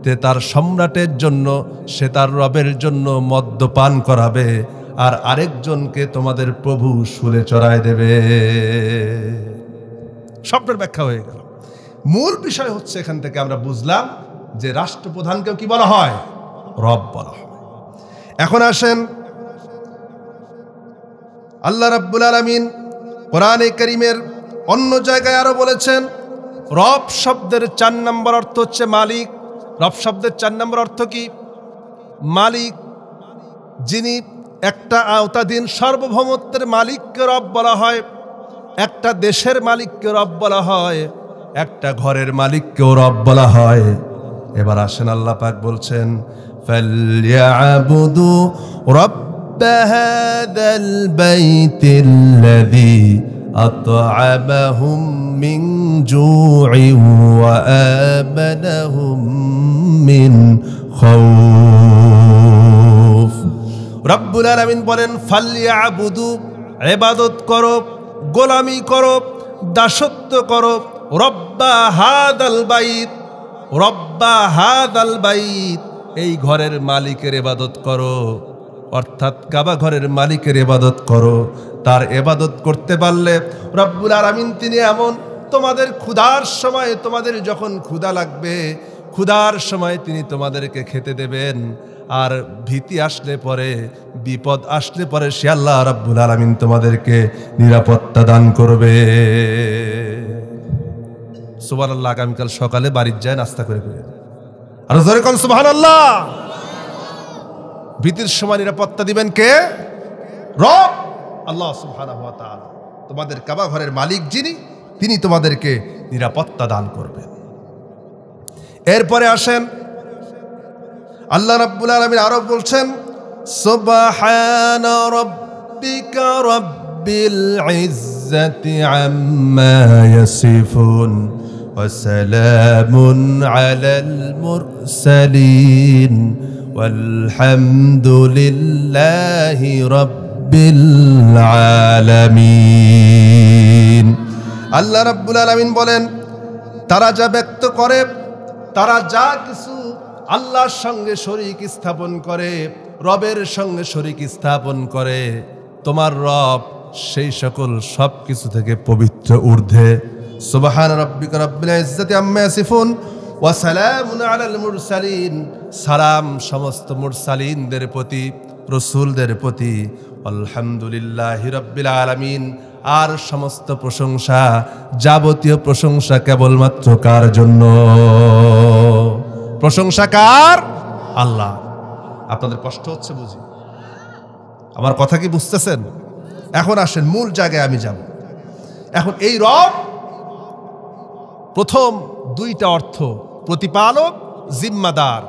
সে তার সম্রাটের জন্য, সে তার রবের জন্য মদ্যপান করাবে, আর আরেকজনকে তোমাদের প্রভু শুলে চড়ায় দেবে। স্বপ্নের ব্যাখ্যা হয়ে গেল। মূল বিষয় হচ্ছে এখান থেকে আমরা বুঝলাম যে রাষ্ট্রপ্রধানকেও কি বলা হয়? রব বলা হয়। এখন আসেন, আল্লাহ রাব্বুল আলামিন কোরআনে কারীমের অন্য জায়গায় আরো বলেছেন, রব শব্দের 4 নম্বর অর্থ হচ্ছে মালিক। রব শব্দের 4 নম্বর অর্থ কি? মালিক। যিনি একটা আওতাধীন সার্বভৌমত্বের মালিককে রব বলা হয়, একটা দেশের মালিককে রব বলা হয়, একটা ঘরের মালিককেও রব বলা হয়। এবার আসেন, আল্লাহ পাক বলছেন, ফালইয়াবুদু রাব্ব হাযাল বাইতিল্লাযী আত'আমাহুম মিন জু'ইন ওয়া আমানাহুম মিন খাউফ। রব্বুল আলামিন বলেন, ফালইয়াবুদু, ইবাদত করো, গোলামি করো, দাসত্ব করো, রব্বা হাদাল বাইত, রব্বা হাদাল বাইত, এই ঘরের মালিকের ইবাদত করো, অর্থাৎ কাবা ঘরের মালিকের ইবাদত করো। তার ইবাদত করতে পারলে রব্বুল আলামিন তিনি এমন, তোমাদের ক্ষুধার সময়, তোমাদের যখন ক্ষুধা লাগবে, ক্ষুধার সময় তিনি তোমাদেরকে খেতে দেবেন। আর ভীতি আসলে পরে, বিপদ আসলে পরে সে আল্লাহ রাব্বুল আলামিন তোমাদেরকে নিরাপত্তা দান করবে। সুবহানাল্লাহ। আগামীকাল সকালে বাড়ির যায় নাস্তা করে করে, আর জোরে কোন সুবহানাল্লাহ। ভীতির সময় নিরাপত্তা দিবেন কে? রব আল্লাহ সুবহানাহু ওয়া তাআলা। তোমাদের কাবা ঘরের মালিক যিনি, তিনি তোমাদেরকে নিরাপত্তা দান করবেন। এরপরে আসেন, আল্লাহ রাব্বুল আলামিন আরো বলছেন, সুবহানা রাব্বিকা রাব্বিল ইজ্জাতি আম্মা ইয়াসিফুন ওয়া সালামুন আলাল মুরসালিন ওয়ালহামদুলিল্লাহি রাব্বিল আলামিন। আল্লাহ রাব্বুল আলামিন বলেন, তারা যা ব্যক্ত করে, তারা যা কিছু আল্লাহর সঙ্গে শরীক স্থাপন করে, রবের সঙ্গে শরীক স্থাপন করে, তোমার রব সেই সকল সব কিছু থেকে পবিত্র, ঊর্ধ্বে। সুবহানা রাব্বিকা রাব্বিল ইজ্জাতি আম্মা ইয়াসিফুন ওয়া সালামুন আলাল মুরসালিন, সালাম সমস্ত মুরসালিনদের প্রতি, রাসূলদের প্রতি। আলহামদুলিল্লাহি রাব্বিল আলামিন, আর সমস্ত প্রশংসা, যাবতীয় প্রশংসা কেবলমাত্র কার জন্য? প্রশংসা কার? আল্লাহ। আপনাদের কষ্ট হচ্ছে বুঝি, আমার কথা কি বুঝতেছেন? এখন আসেন মূল জায়গায় আমি যাব। এখন এই রব প্রথম 2টা অর্থ, প্রতিপালক, জিম্মাদার,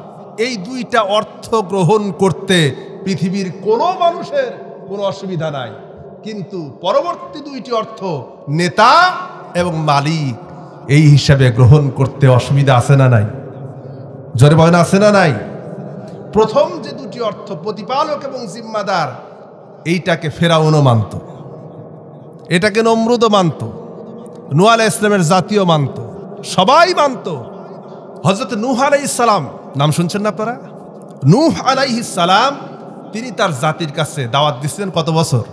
এই 2টা অর্থ গ্রহণ করতে পৃথিবীর কোনো মানুষের কোনো অসুবিধা নাই। কিন্তু পরবর্তী 2টি অর্থ, নেতা এবং মালিক, এই হিসাবে গ্রহণ করতে অসুবিধা আছে না নাই? জোরে বলেন, আছে না নাই? প্রথম যে 2টি অর্থ, প্রতিপালক এবং জিম্মাদার, এইটাকে ফেরাউনও মানত, এটাকে নমরুদও মানত, নূহ আলাইহিস সালামের জাতীয় মানত, সবাই মানত। হযরত নূহ আলাইহিস সালাম নাম শুনছেন না আপনারা? নূহ আলাইহিস সালাম তিনি তার জাতির কাছে দাওয়াত দিচ্ছিলেন কত বছর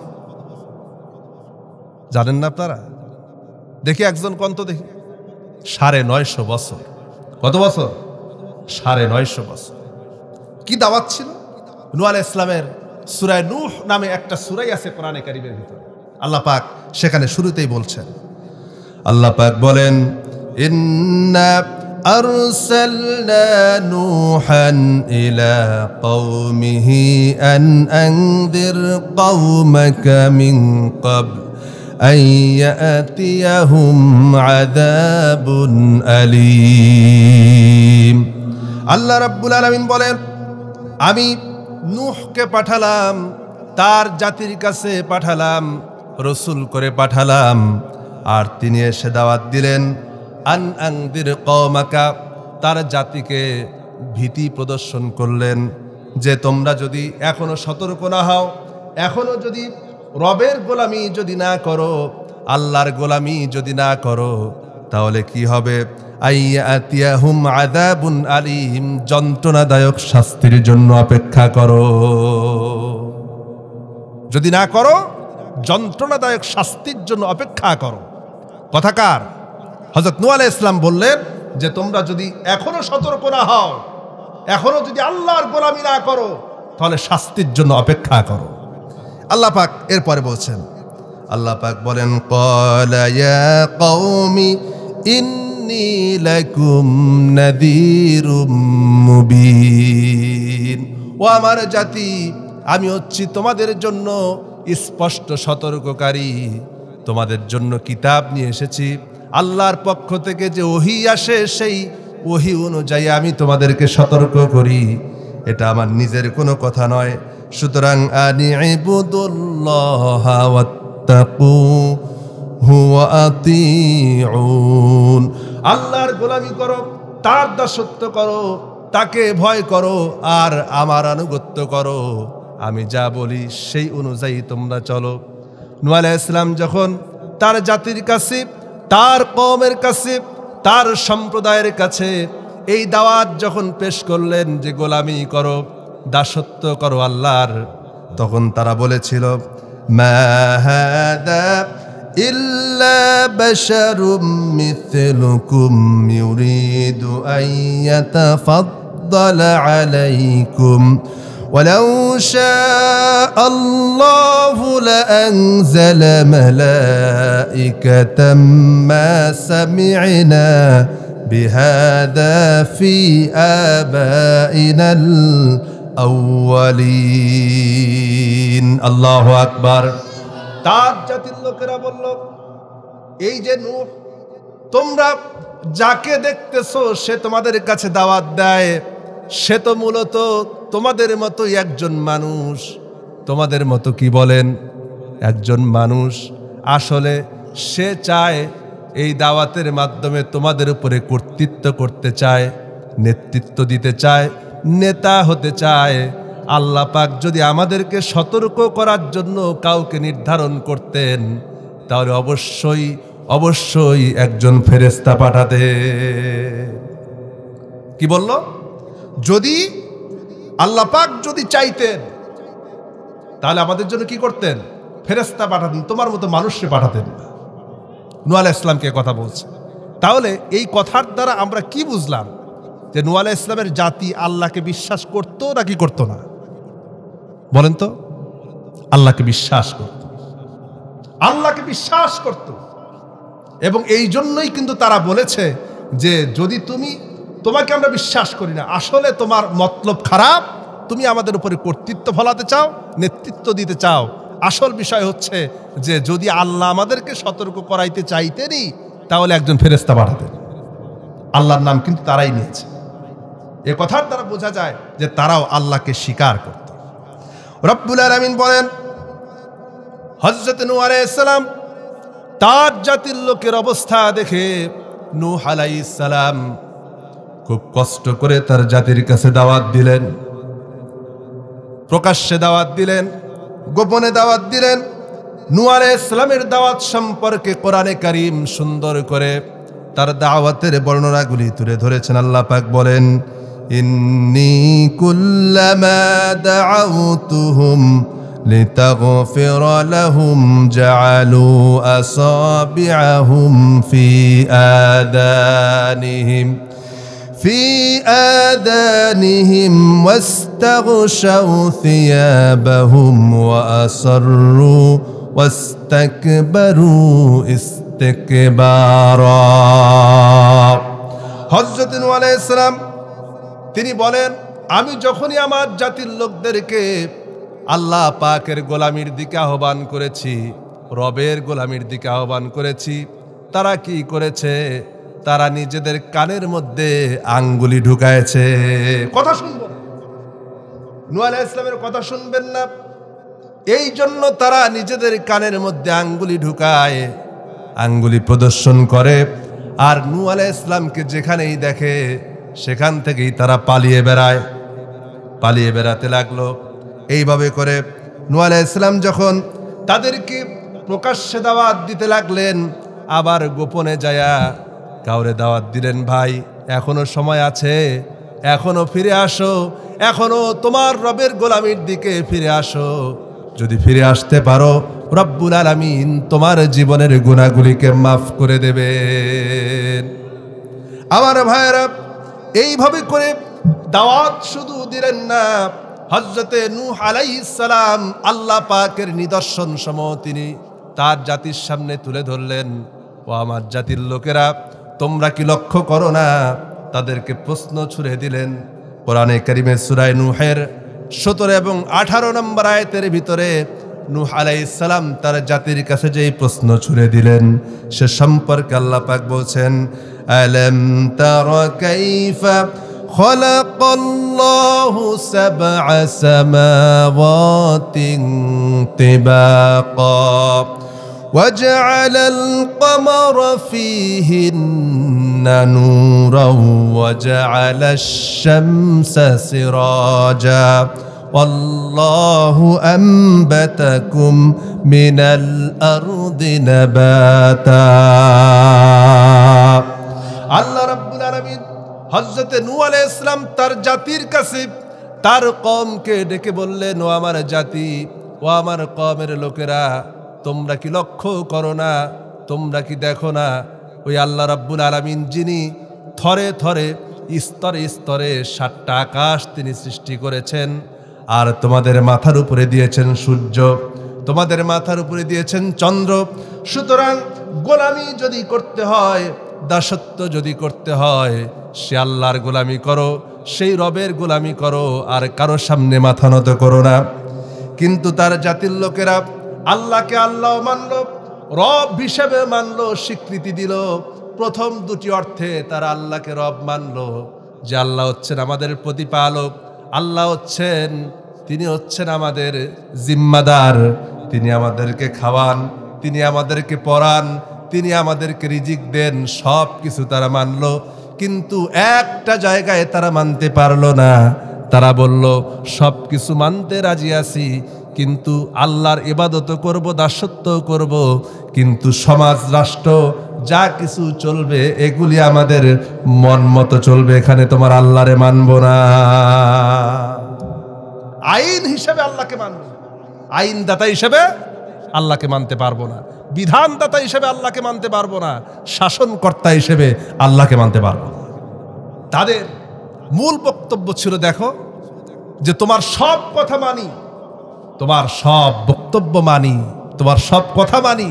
জানেন না আপনারা? দেখি একজন কন্ত দেখি, 950 বছর। কত বছর? 950 বছর। কি দাওয়াত ছিল? নূহ আলাইহিস সালামের সূরা নূহ নামে একটা সূরাই আছে কোরআনে কারীমের ভিতরে। আল্লাহ পাক সেখানে শুরুতেই বলছেন, আল্লাহ পাক বলেন, ইন্না আরসালনা নূহান ইলা কওমিহি আন আনদির কওমাকা মিন ক্বাবল আন ইয়াতিয়াহুম আযাবুন আলীম। আল্লাহ রাব্বুল আলামিন বলেন, আমি নূহকে পাঠালাম, তার জাতির কাছে পাঠালাম, রসুল করে পাঠালাম, আর তিনি এসে দাওয়াত দিলেন আন আনদির কওমাকা, তার জাতিকে ভীতি প্রদর্শন করলেন যে তোমরা যদি এখনো সতর্ক না হও, এখনো যদি রবের গোলামি যদি না করো, আল্লাহর গোলামি যদি না করো, তাহলে কি হবে? আইয়াতিয়াহুম আযাবুন আলীম, যন্ত্রণাদায়ক শাস্তির জন্য অপেক্ষা করো। যদি না করো, যন্ত্রণাদায়ক শাস্তির জন্য অপেক্ষা করো। কথাকার হযরত নূহ আলাইহিস সালাম বললেন যে তোমরা যদি এখনো সতর্ক না হও, এখনো যদি আল্লাহর গোলামি না করো, তাহলে শাস্তির জন্য অপেক্ষা করো। আল্লাহ পাক এরপরে বলছেন, আল্লাহ পাক বলেন ক্বালা ইয়া কওমি ইন্নী লাকুম নাযীরুম মুবিন, ও আমার জাতি, আমি হচ্ছি তোমাদের জন্য স্পষ্ট সতর্ককারী, তোমাদের জন্য কিতাব নিয়ে এসেছি। আল্লাহর পক্ষ থেকে যে ওহী আসে, সেই ওহী অনুযায়ী আমি তোমাদেরকে সতর্ক করি। এটা আমার নিজের কোনো কথা নয়। সুতরাং আনি'বুদুল্লাহা ওয়াত্তাকুহু ওয়া আতিউন, আল্লাহর গোলামি করো, তার দাসত্ব করো, তাকে ভয় করো, আর আমার আনুগত্য করো। আমি যা বলি সেই অনুযায়ী তোমরা চলো। নূহ আলাইহিস সালাম যখন তার জাতির কাছে, তার কওমের কাছে, তার সম্প্রদায়ের কাছে এই দাওয়াত যখন পেশ করলেন যে গোলামি করো, দাসত্ব করো আল্লাহর, তখন তারা বলেছিল মা হাদা ইল্লা বাশারুম মিথলুকুম ইউরিদু আন ইয়াতাফাদ্দালা আলাইকুম ولو شاء الله لأنزل ملائكة ما سمعنا بهذا في آبائنا الأولين الله أكبر। তার জাতির লোকেরা বলল, এই যে নূহ, তোমরা যাকে দেখতেছো সে তোমাদের কাছে দাওয়াত দেয়, সে তো মূলত তোমাদের মতো একজন মানুষ। তোমাদের মতো কি বলেন? একজন মানুষ। আসলে সে চায় এই দাওয়াতের মাধ্যমে তোমাদের উপরে কর্তৃত্ব করতে চায়, নেতৃত্ব দিতে চায়, নেতা হতে চায়। আল্লাহ পাক যদি আমাদেরকে সতর্ক করার জন্য কাউকে নির্ধারণ করতেন, তাহলে অবশ্যই অবশ্যই একজন ফেরেশতা পাঠাতে। কি বলল? যদি আল্লাহ পাক যদি চাইতেন, তাহলে আমাদের জন্য কি করতেন? ফেরেশতা পাঠাতেন, তোমার মতো মানুষকে পাঠাতেন না। নূহ আলাইহিস সালামকে কথা বলছে। তাহলে এই কথার দ্বারা আমরা কি বুঝলাম? যে নূহ আলাইহিস সালামের জাতি আল্লাহকে বিশ্বাস করত নাকি করত না? বলেন তো। আল্লাহকে বিশ্বাস করত, আল্লাহকে বিশ্বাস করত। এবং এই জন্যই কিন্তু তারা বলেছে যে যদি তোমাকে আমরা বিশ্বাস করি না, আসলে তোমার মতলব খারাপ, তুমি আমাদের উপরে কর্তৃত্ব ফলাতে চাও, নেতৃত্ব দিতে চাও। আসল বিষয় হচ্ছে যে যদি আল্লাহ আমাদেরকে সতর্ক করাইতে চাইতেনই, তাহলে একজন ফেরেশতা পাঠাতেন। আল্লাহর নাম কিন্তু তারাই নিয়েছে। এ কথার দ্বারা বোঝা যায় যে তারাও আল্লাহকে স্বীকার করত। রব্বুল আলামিন বলেন, হযরত নূহ আলাইহিস সালাম তার জাতির লোকের অবস্থা দেখে নূহ আলাইহিস সালাম খুব কষ্ট করে তার জাতির কাছে দাওয়াত দিলেন। প্রকাশ্যে দাওয়াত দিলেন, গোপনে দাওয়াত দিলেন। নূহ আলাইহিস সালামের দাওয়াত সম্পর্কে কোরআনে কারীম সুন্দর করে তার দাওয়াতের বর্ণনাগুলি তুলে ধরেছেন। আল্লাহ পাক বলেন, ইন্নী কুল্লামা দাআউতুহুম লিতাগফিরা লাহুম জাআলু আসাবিআহুম ফি آذانهم واستغشوا ثيابهم وأصروا واستكبروا استكبارا। হযরত নূহ আলাইহিস সালাম তিনি বলেন, আমি যখনই আমার জাতির লোকদেরকে আল্লাহ পাকের গোলামির দিকে আহ্বান করেছি, রবের গোলামির দিকে আহ্বান করেছি, তারা কি করেছে? তারা নিজেদের কানের মধ্যে আঙ্গুলি ঢুকায়েছে। কথা শুনবো না। নূহ আলাইহিস সালামের কথা শুনবেন না। এই জন্য তারা নিজেদের কানের মধ্যে আঙ্গুলি ঢুকায়, আঙ্গুলি প্রদর্শন করে, আর নূহ আলাইহিস সালামকে যেখানেই দেখে সেখান থেকেই তারা পালিয়ে বেড়াতে লাগলো। এইভাবে করে নূহ আলাইহিস সালাম যখন তাদেরকে প্রকাশ্যে দাওয়াত দিতে লাগলেন, আবার গোপনে যায়া কাউরে দাওয়াত দিলেন, ভাই এখনো সময় আছে, এখনো ফিরে আসো, এখনো তোমার রবের গোলামির দিকে ফিরে আসো। যদি ফিরে আসতে পারো রব্বুল আলামিন তোমার জীবনের গুনাহগুলিকে মাফ করে দেবেন। আমার ভাইয়েরা, এইভাবে করে দাওয়াত শুধু দিলেন না, হযরতে নূহ আলাইহিস সালাম আল্লাহ পাকের নিদর্শন সমূহ তিনি তার জাতির সামনে তুলে ধরলেন। ও আমার জাতির লোকেরা, তোমরা কি লক্ষ্য করো না? তাদেরকে প্রশ্ন ছুড়ে দিলেন। কোরআনে কারিমে সূরা নূহের 17 এবং 18 নম্বর আয়াতের ভিতরে নূহ আলাইহিস সালাম তার জাতির কাছে যেই প্রশ্ন ছুড়ে দিলেন সে সম্পর্কে আল্লাহ পাক বলছেন, আলাম তারা কাইফা খালাকাল্লাহু সাবআ সামাওয়াতিন তিবাকা وجعل القمر فيهن نورا وجعل الشمس سراجا والله أنبتكم من الأرض نباتا। আল্লাহ রাব্বুল আলামিন হযরত নূহ আলাইহিস সালাম তার জাতির কাছে তার কওমকে ডেকে বললেন, ও আমার জাতি, ও আমার কওমের লোকেরা, তোমরা কি লক্ষ্য করো না, তোমরা কি দেখো না, ওই আল্লাহ রাব্বুল আলামিন যিনি থরে থরে স্তরে স্তরে 7টা আকাশ তিনি সৃষ্টি করেছেন, আর তোমাদের মাথার উপরে দিয়েছেন সূর্য, তোমাদের মাথার উপরে দিয়েছেন চন্দ্র। সুতরাং গোলামি যদি করতে হয়, দাসত্ব যদি করতে হয়, সে আল্লাহর গোলামি করো, সেই রবের গোলামি করো, আর কারো সামনে মাথা নত করো না। কিন্তু তার জাতির লোকেরা আল্লাহকে আল্লাহ মানলো, রব হিসেবে মানলো, স্বীকৃতি দিল। প্রথম দুটি অর্থে তারা আল্লাহকে রব মানলো, যে আল্লাহ হচ্ছেন আমাদের প্রতিপালক, আল্লাহ হচ্ছেন, তিনি হচ্ছেন আমাদের জিম্মাদার, তিনি আমাদেরকে খাওয়ান, তিনি আমাদেরকে পড়ান, তিনি আমাদেরকে রিজিক দেন, সব কিছু তারা মানলো। কিন্তু একটা জায়গায় তারা মানতে পারলো না। তারা বলল, সব কিছু মানতে রাজি আছি, কিন্তু আল্লাহর ইবাদত করব, দাসত্ব করব, কিন্তু সমাজ রাষ্ট্র যা কিছু চলবে এগুলি আমাদের মন মতো চলবে, এখানে তোমার আল্লাহরে মানব না। আইন হিসেবে আল্লাহকে মানব, আইনদাতা হিসেবে আল্লাহকে মানতে পারবো না, বিধানদাতা হিসেবে আল্লাহকে মানতে পারবো না, শাসনকর্তা হিসেবে আল্লাহকে মানতে পারবো না। তাদের মূল বক্তব্য ছিল, দেখো যে তোমার সব কথা মানি, তোমার সব বক্তব্য মানি, তোমার সব কথা মানি,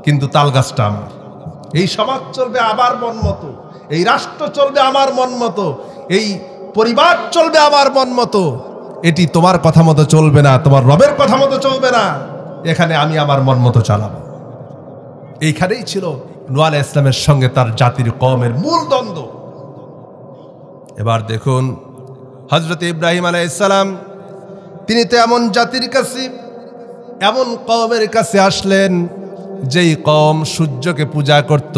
কিন্তু তাল গাছটা আমার। এই সমাজ চলবে আমার মন মতো, এই রাষ্ট্র চলবে আমার মন মতো, এই পরিবার চলবে আমার মন মতো, এটি তোমার কথা মতো চলবে না, তোমার রবের কথা মতো চলবে না, এখানে আমি আমার মন মতো চালাবো। এইখানেই ছিল নূহ আলাইহিস সালামের সঙ্গে তার জাতির কওমের মূল দ্বন্দ্ব। এবার দেখুন, হযরত ইব্রাহিম আলাইহিস সালাম তিনি তো এমন জাতির কাছে, এমন কওমের কাছে আসলেন যেই কওম সূর্যকে পূজা করত,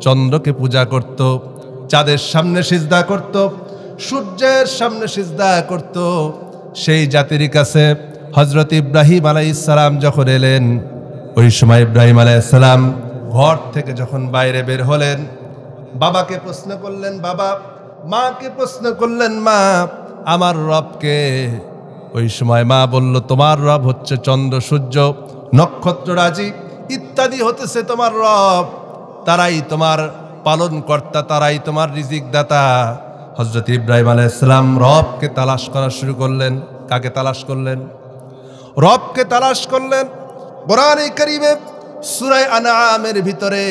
চন্দ্রকে পূজা করত, চাঁদের সামনে সিজদা করত, সূর্যের সামনে সিজদা করত। সেই জাতির কাছে হযরত ইব্রাহিম আলাইহিস সালাম যখন এলেন, ওই সময় ইব্রাহিম আলাইহিস সালাম ঘর থেকে যখন বাইরে বের হলেন, বাবাকে প্রশ্ন করলেন বাবা, মাকে প্রশ্ন করলেন মা, আমার রবকে? ওই সময় মা বলল, তোমার রব হচ্ছে চন্দ্র, সূর্য, নক্ষত্ররাজি ইত্যাদি হতেছে তোমার রব, তারাই তোমার পালন কর্তা, তারাই তোমার রিজিক দাতা। হযরত ইব্রাহিম আলাইহিস সালাম রবকে তালাশ করা শুরু করলেন। কাকে তালাশ করলেন? রবকে তালাশ করলেন। কোরআনে কারীমে সূরা আনআমের ভিতরে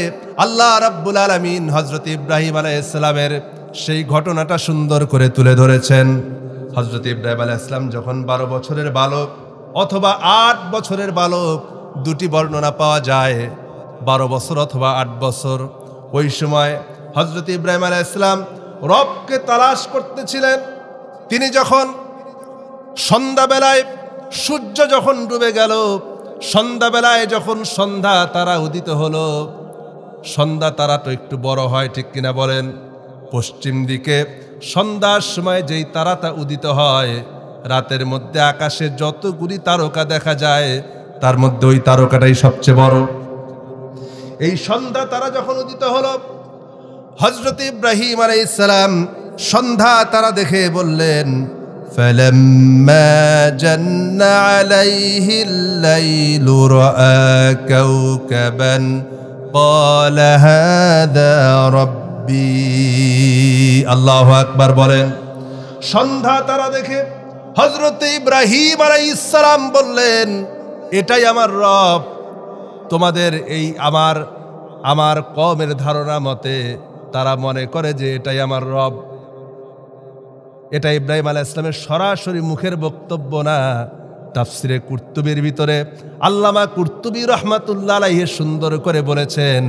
আল্লাহ রাব্বুল আলামিন হযরত ইব্রাহিম আলাইহিস সালামের সেই ঘটনাটা সুন্দর করে তুলে ধরেছেন। হযরত ইব্রাহিম আলাইহিস সালাম যখন 12 বছরের বালক অথবা 8 বছরের বালক, দুটি বর্ণনা পাওয়া যায়, 12 বছর অথবা 8 বছর, ওই সময় হযরত ইব্রাহিম আলাইহিস সালাম রবকে তালাশ করতেছিলেন। তিনি যখন সন্ধ্যাবেলায় সূর্য যখন ডুবে গেল, সন্ধ্যাবেলায় যখন সন্ধ্যা তারা উদিত হলো, সন্ধ্যা তারা তো একটু বড় হয়, ঠিক কিনা বলেন? পশ্চিম দিকে সন্ধ্যার সময় যেই তারাটা উদিত হয়, রাতের মধ্যে আকাশে যতগুলি তারকা দেখা যায় তার মধ্যে ওই তারকাটাই সবচেয়ে বড়। এই সন্ধ্যা তারা যখন উদিত হলো, হযরত ইব্রাহিম আলাইহিস সালাম সন্ধ্যা তারা দেখে বললেন, ফালাম্মা জান্না আলাইহিল লাইলু রাআ কাওকাবান ক্বালা হাযা রাব্বি। আল্লাহু আকবার বলেন। সন্ধ্যা তারা দেখে হযরত ইব্রাহিম আলাইহিস সালাম বললেন, এটাই আমার রব। তোমাদের এই আমার কওমের ধারণা মতে তারা মনে করে যে এটাই আমার রব। এটা ইব্রাহিম আলাইহিস সালামের সরাসরি মুখের বক্তব্য না। তাফসিরে কুরতুবীর ভিতরে আল্লামা কুরতুবী রাহমাতুল্লাহ আলাইহি সুন্দর করে বলেছেন,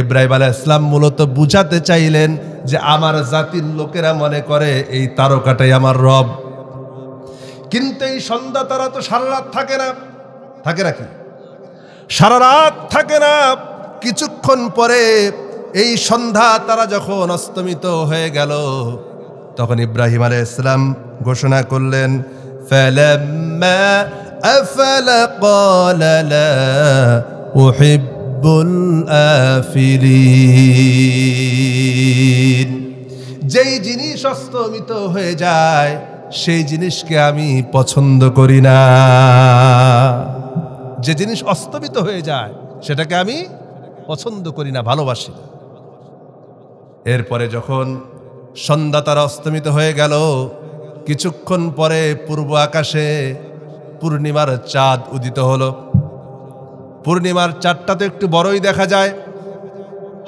ইব্রাহিম আলাইহিস সালাম মূলত বুঝাতে চাইলেন যে আমার জাতির লোকেরা মনে করে এই তারকাটাই আমার রব। কিন্তু এই সন্ধ্যা তারা তো সারা রাত থাকে না, থাকে নাকি? সারা রাত থাকে না। কিছুক্ষণ পরে এই সন্ধ্যা তারা যখন অস্তমিত হয়ে গেল, তখন ইব্রাহিম আলাইহিস সালাম ঘোষণা করলেন, ফালাম্মা আফালা ক্বালা লা উহিব্বুল আফিলিন। যেই জিনিস অস্তমিত হয়ে যায় সেই জিনিসকে আমি পছন্দ করি না। যে জিনিস অস্তমিত হয়ে যায় সেটাকে আমি পছন্দ করি না, ভালোবাসি না। এরপরে যখন সন্ধ্যা তারা অস্তমিত হয়ে গেল, কিছুক্ষণ পরে পূর্ব আকাশে পূর্ণিমার চাঁদ উদিত হলো। পূর্ণিমার চাঁদটা তো একটু বড়ই দেখা যায়।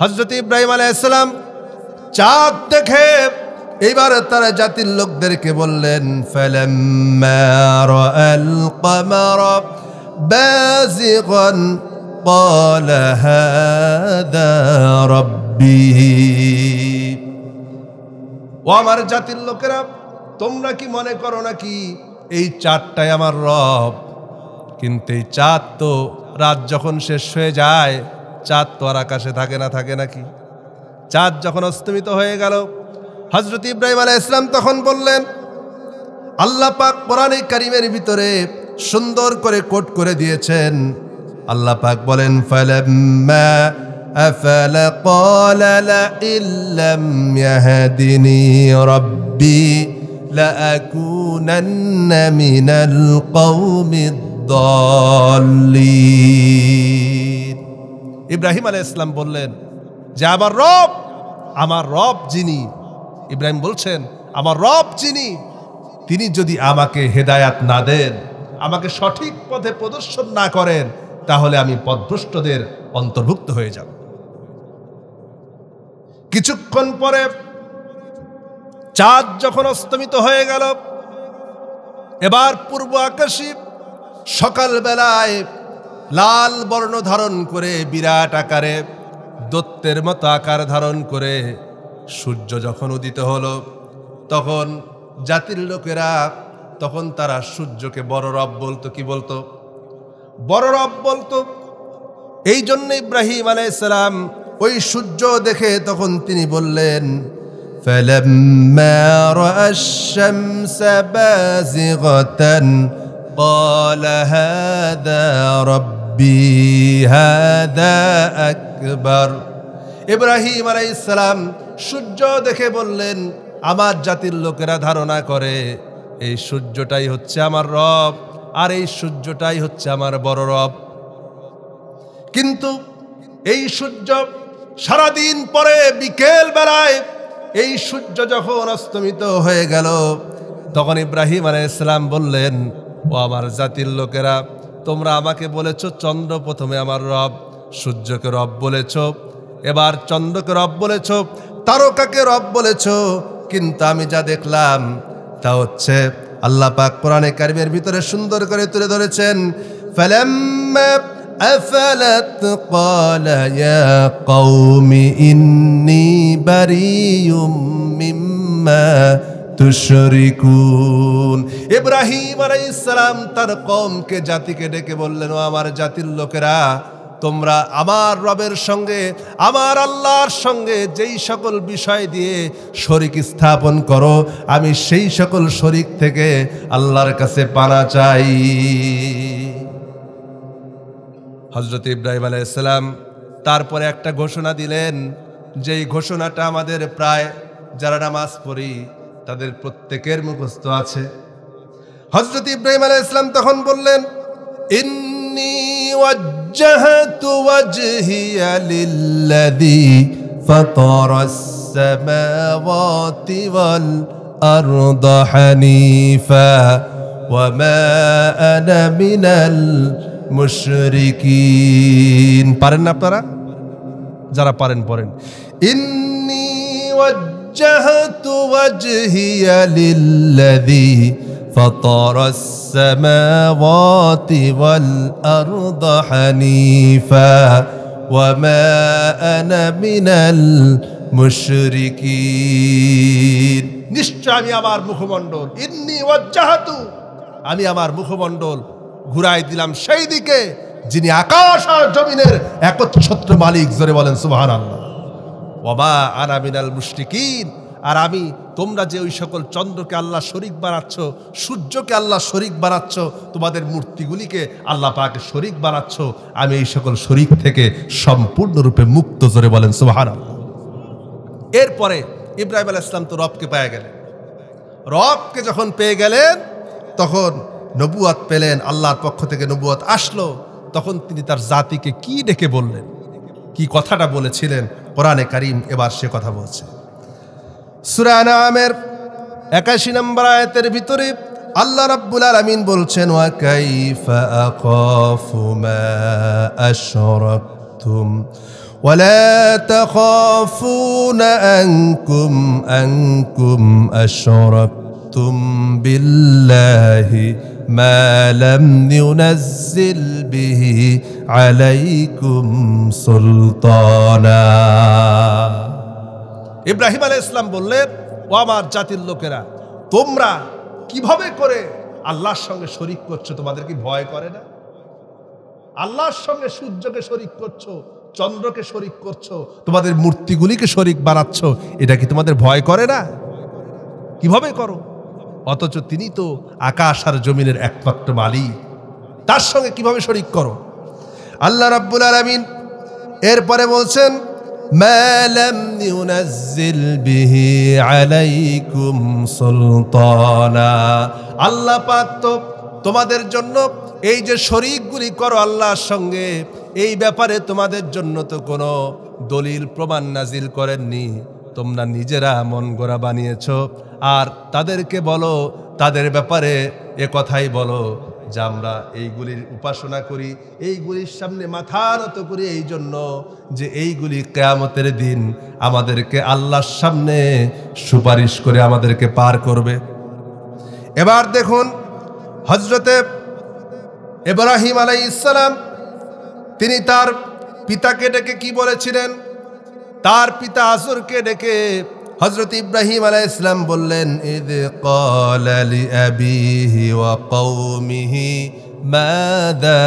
হযরত ইব্রাহিম আলাইহিস সালাম চাঁদ দেখে এইবার তারা জাতির লোকদেরকে বললেন, ফালাম্মা রাআল কমারা বাযিগান ক্বালা হাযা রাব্বি। ও আমার জাতির লোকেরা, তোমরা কি মনে করো নাকি এই চাঁদটাই আমার রব? কিন্তু এই চাঁদ তো রাত যখন শেষ হয়ে যায়, চাঁদ তো আর আকাশে থাকে না, থাকে নাকি? চাঁদ যখন অস্তমিত হয়ে গেল, হযরত ইব্রাহিম আলাইহিস সালাম তখন বললেন, আল্লাহ পাক কোরআনে কারীমের ভিতরে সুন্দর করে কোট করে দিয়েছেন। আল্লাহ পাক বলেন, ফালাম্মা আফালা ক্বালা লা ইল্লাম ইয়াহদিনি রাব্বি লাআকুনান্না মিনাল কওমিদ দাল্লিন। ইব্রাহিম আলাইহিস সালাম বললেন যে আমার রব যিনি, ইব্রাহিম বলছেন আমার রব যিনি, তিনি যদি আমাকে হেদায়াত না দেন, আমাকে সঠিক পথে প্রদর্শন না করেন, তাহলে আমি পথভ্রষ্টদের অন্তর্ভুক্ত হয়ে যাব। কিছুক্ষণ পরে চাঁদ যখন অস্তমিত হয়ে গেল, এবার পূর্ব আকাশে সকালবেলায় লাল বর্ণ ধারণ করে, বিরাট আকারে দৈত্যের মতো আকার ধারণ করে সূর্য যখন উদিত হলো, তখন জাতির লোকেরা তখন তারা সূর্যকে বড় রব বলতো। কি বলতো? বড় রব বলতো। এই জন্য ইব্রাহিম আলাইহিস সালাম ওই সূর্য দেখে তখন তিনি বললেন, ফালাম্মা রাআশ শামসা বাযিগাতান ক্বালা হাযা রাব্বি হাযা আকবার। ইব্রাহিম আলাইহিস সালাম সূর্য দেখে বললেন, আমার জাতির লোকেরা ধারণা করে এই সূর্যটাই হচ্ছে আমার রব, আর এই সূর্যটাই হচ্ছে আমার বড় রব। কিন্তু এই সূর্য সারাদিন পরে বিকেল বেলায় এই সূর্য যখন অস্তমিত হয়ে গেল, তখন ইব্রাহিম আলাইহিস সালাম বললেন, ও আমার জাতির লোকেরা, তোমরা আমাকে বলেছো চন্দ্র প্রথমে আমার রব, সূর্যকে রব বলেছ, এবার চন্দ্রকে রব বলেছ, তারকাকে রব বলেছ, কিন্তু আমি যা দেখলাম তা হচ্ছে আল্লাহ পাক কোরআনে কারীমের ভিতরে সুন্দর করে তুলে ধরেছেন, ফালাম্মা আফালাত ক্বালা ইয়া কওমি ইন্নী বারিয়ুম মিম্মা তুশরিকুন। ইব্রাহিম আলাইহিস সালাম তার কওমকে, জাতিকে ডেকে বললেন, ও আমার জাতির লোকেরা, তোমরা আমার রবের সঙ্গে, আমার আল্লাহর সঙ্গে যেই সকল বিষয় দিয়ে শরীক স্থাপন করো, আমি সেই সকল শরীক থেকে আল্লাহর কাছে পানা চাই। হযরত ইব্রাহিম আলাইহিস সালাম তারপরে একটা ঘোষণা দিলেন, যেই ঘোষণাটা আমাদের প্রায় যারা নামাজ পড়ি তাদের প্রত্যেকের মুখস্থ আছে। হযরত ইব্রাহিম আলাইহিস সালাম তখন বললেন, ইন্নী ওয়াজ্জাহতু ওয়াজহিয়া লিল্লাযী ফাতারাস সামাওয়াতি ওয়াল আরদা হানিফা ওয়া মা আনা মিনাল মুশরিকিন। পারেন না আপনারা? যারা পারেন পড়েন, ইন্নী ওয়াজ্জাহতু ওয়াজহিয়া লিল্লাযী ফাতারাস সামাওয়াতি ওয়াল আরদা হানিফা ওয়া মা আনা মিনাল মুশরিকিন। নিশ্চয় আমি আমার মুখমণ্ডল, ইন্নী ওয়াজ্জাহতু, আমি আমার মুখমণ্ডল ঘুরাই দিলাম সেই দিকে যিনি আকাশ আর জমিনের একচ্ছত্র মালিক। জোরে বলেন সুবহানাল্লাহ। ওয়া মা আনা মিনাল মুশরিকিন, আর আমি, তোমরা যে ওই সকল চন্দ্রকে আল্লাহ শরীক বানাচ্ছ, সূর্যকে আল্লাহ শরীক বানাচ্ছ, তোমাদের মূর্তিগুলিকে আল্লাহ পাক শরীক বানাচ্ছ, আমি এই সকল শরীক থেকে সম্পূর্ণরূপে মুক্ত। জোরে বলেন সুবহানাল্লাহ। এরপরে ইব্রাহিম আলাইহিস সালাম তো রবকে পেয়ে গেলেন। রবকে যখন পেয়ে গেলেন তখন নবুয়ত পেলেন, আল্লাহর পক্ষ থেকে নবুয়ত আসলো। তখন তিনি তার জাতিকে কি ডেকে বললেন, কি কথাটা বলেছিলেন, কোরআনে কারীম এবার সে কথা বলছে। সূরা আনআমের ৮১ নম্বর আয়াতের ভিতরে আল্লাহ রাব্বুল আলামিন বলছেন, ওয়া কাইফা আখাফু মা আশরাকতুম ওয়া লা তাখাফুনা আনকুম আশরাকতুম বিল্লাহি মা লাম ইউনাজ্জিল বিহি আলাইকুম সুলতানা। ইব্রাহিম আলাইহিস সালাম বললেন, ও আমার জাতির লোকেরা, তোমরা কিভাবে করে আল্লাহর সঙ্গে শরীক করছো? তোমাদের কি ভয় করে না? আল্লাহর সঙ্গে সূর্যকে শরীক করছো, চন্দ্রকে শরীক করছো, তোমাদের মূর্তিগুলিকে শরীক বানাচ্ছ, এটা কি তোমাদের ভয় করে না? কিভাবে করো? অথচ তিনি তো আকাশ আর জমিনের একমাত্র মালিক, তার সঙ্গে কিভাবে শরীক করো? আল্লাহ রাব্বুল আলামিন এরপরে বলছেন, মা লাম ইউনাজ্জিল বিহি আলাইকুম সুলতানা। আল্লাহ পাক তো তোমাদের জন্য এই যে শরীকগুলি করো আল্লাহর সঙ্গে, এই ব্যাপারে তোমাদের জন্য তো কোনো দলিল প্রমাণ নাজিল করেননি, তোমরা নিজেরা মন গড়া বানিয়েছো। আর তাদেরকে বলো, তাদের ব্যাপারে এ কথাই বলো যে আমরা এইগুলির উপাসনা করি, এইগুলির সামনে মাথা নত করি এই জন্য যে এইগুলি কিয়ামতের দিন আমাদেরকে আল্লাহর সামনে সুপারিশ করে আমাদেরকে পার করবে। এবার দেখুন, হযরতে ইব্রাহিম আলাইহিস সালাম তিনি তার পিতাকে ডেকে কি বলেছিলেন? তার পিতা আজরকে ডেকে হযরত ইব্রাহিম আলাইহিস সালাম বললেন, ইয ক্বালা লিআবিহি ওয়া কওমিহি মাযা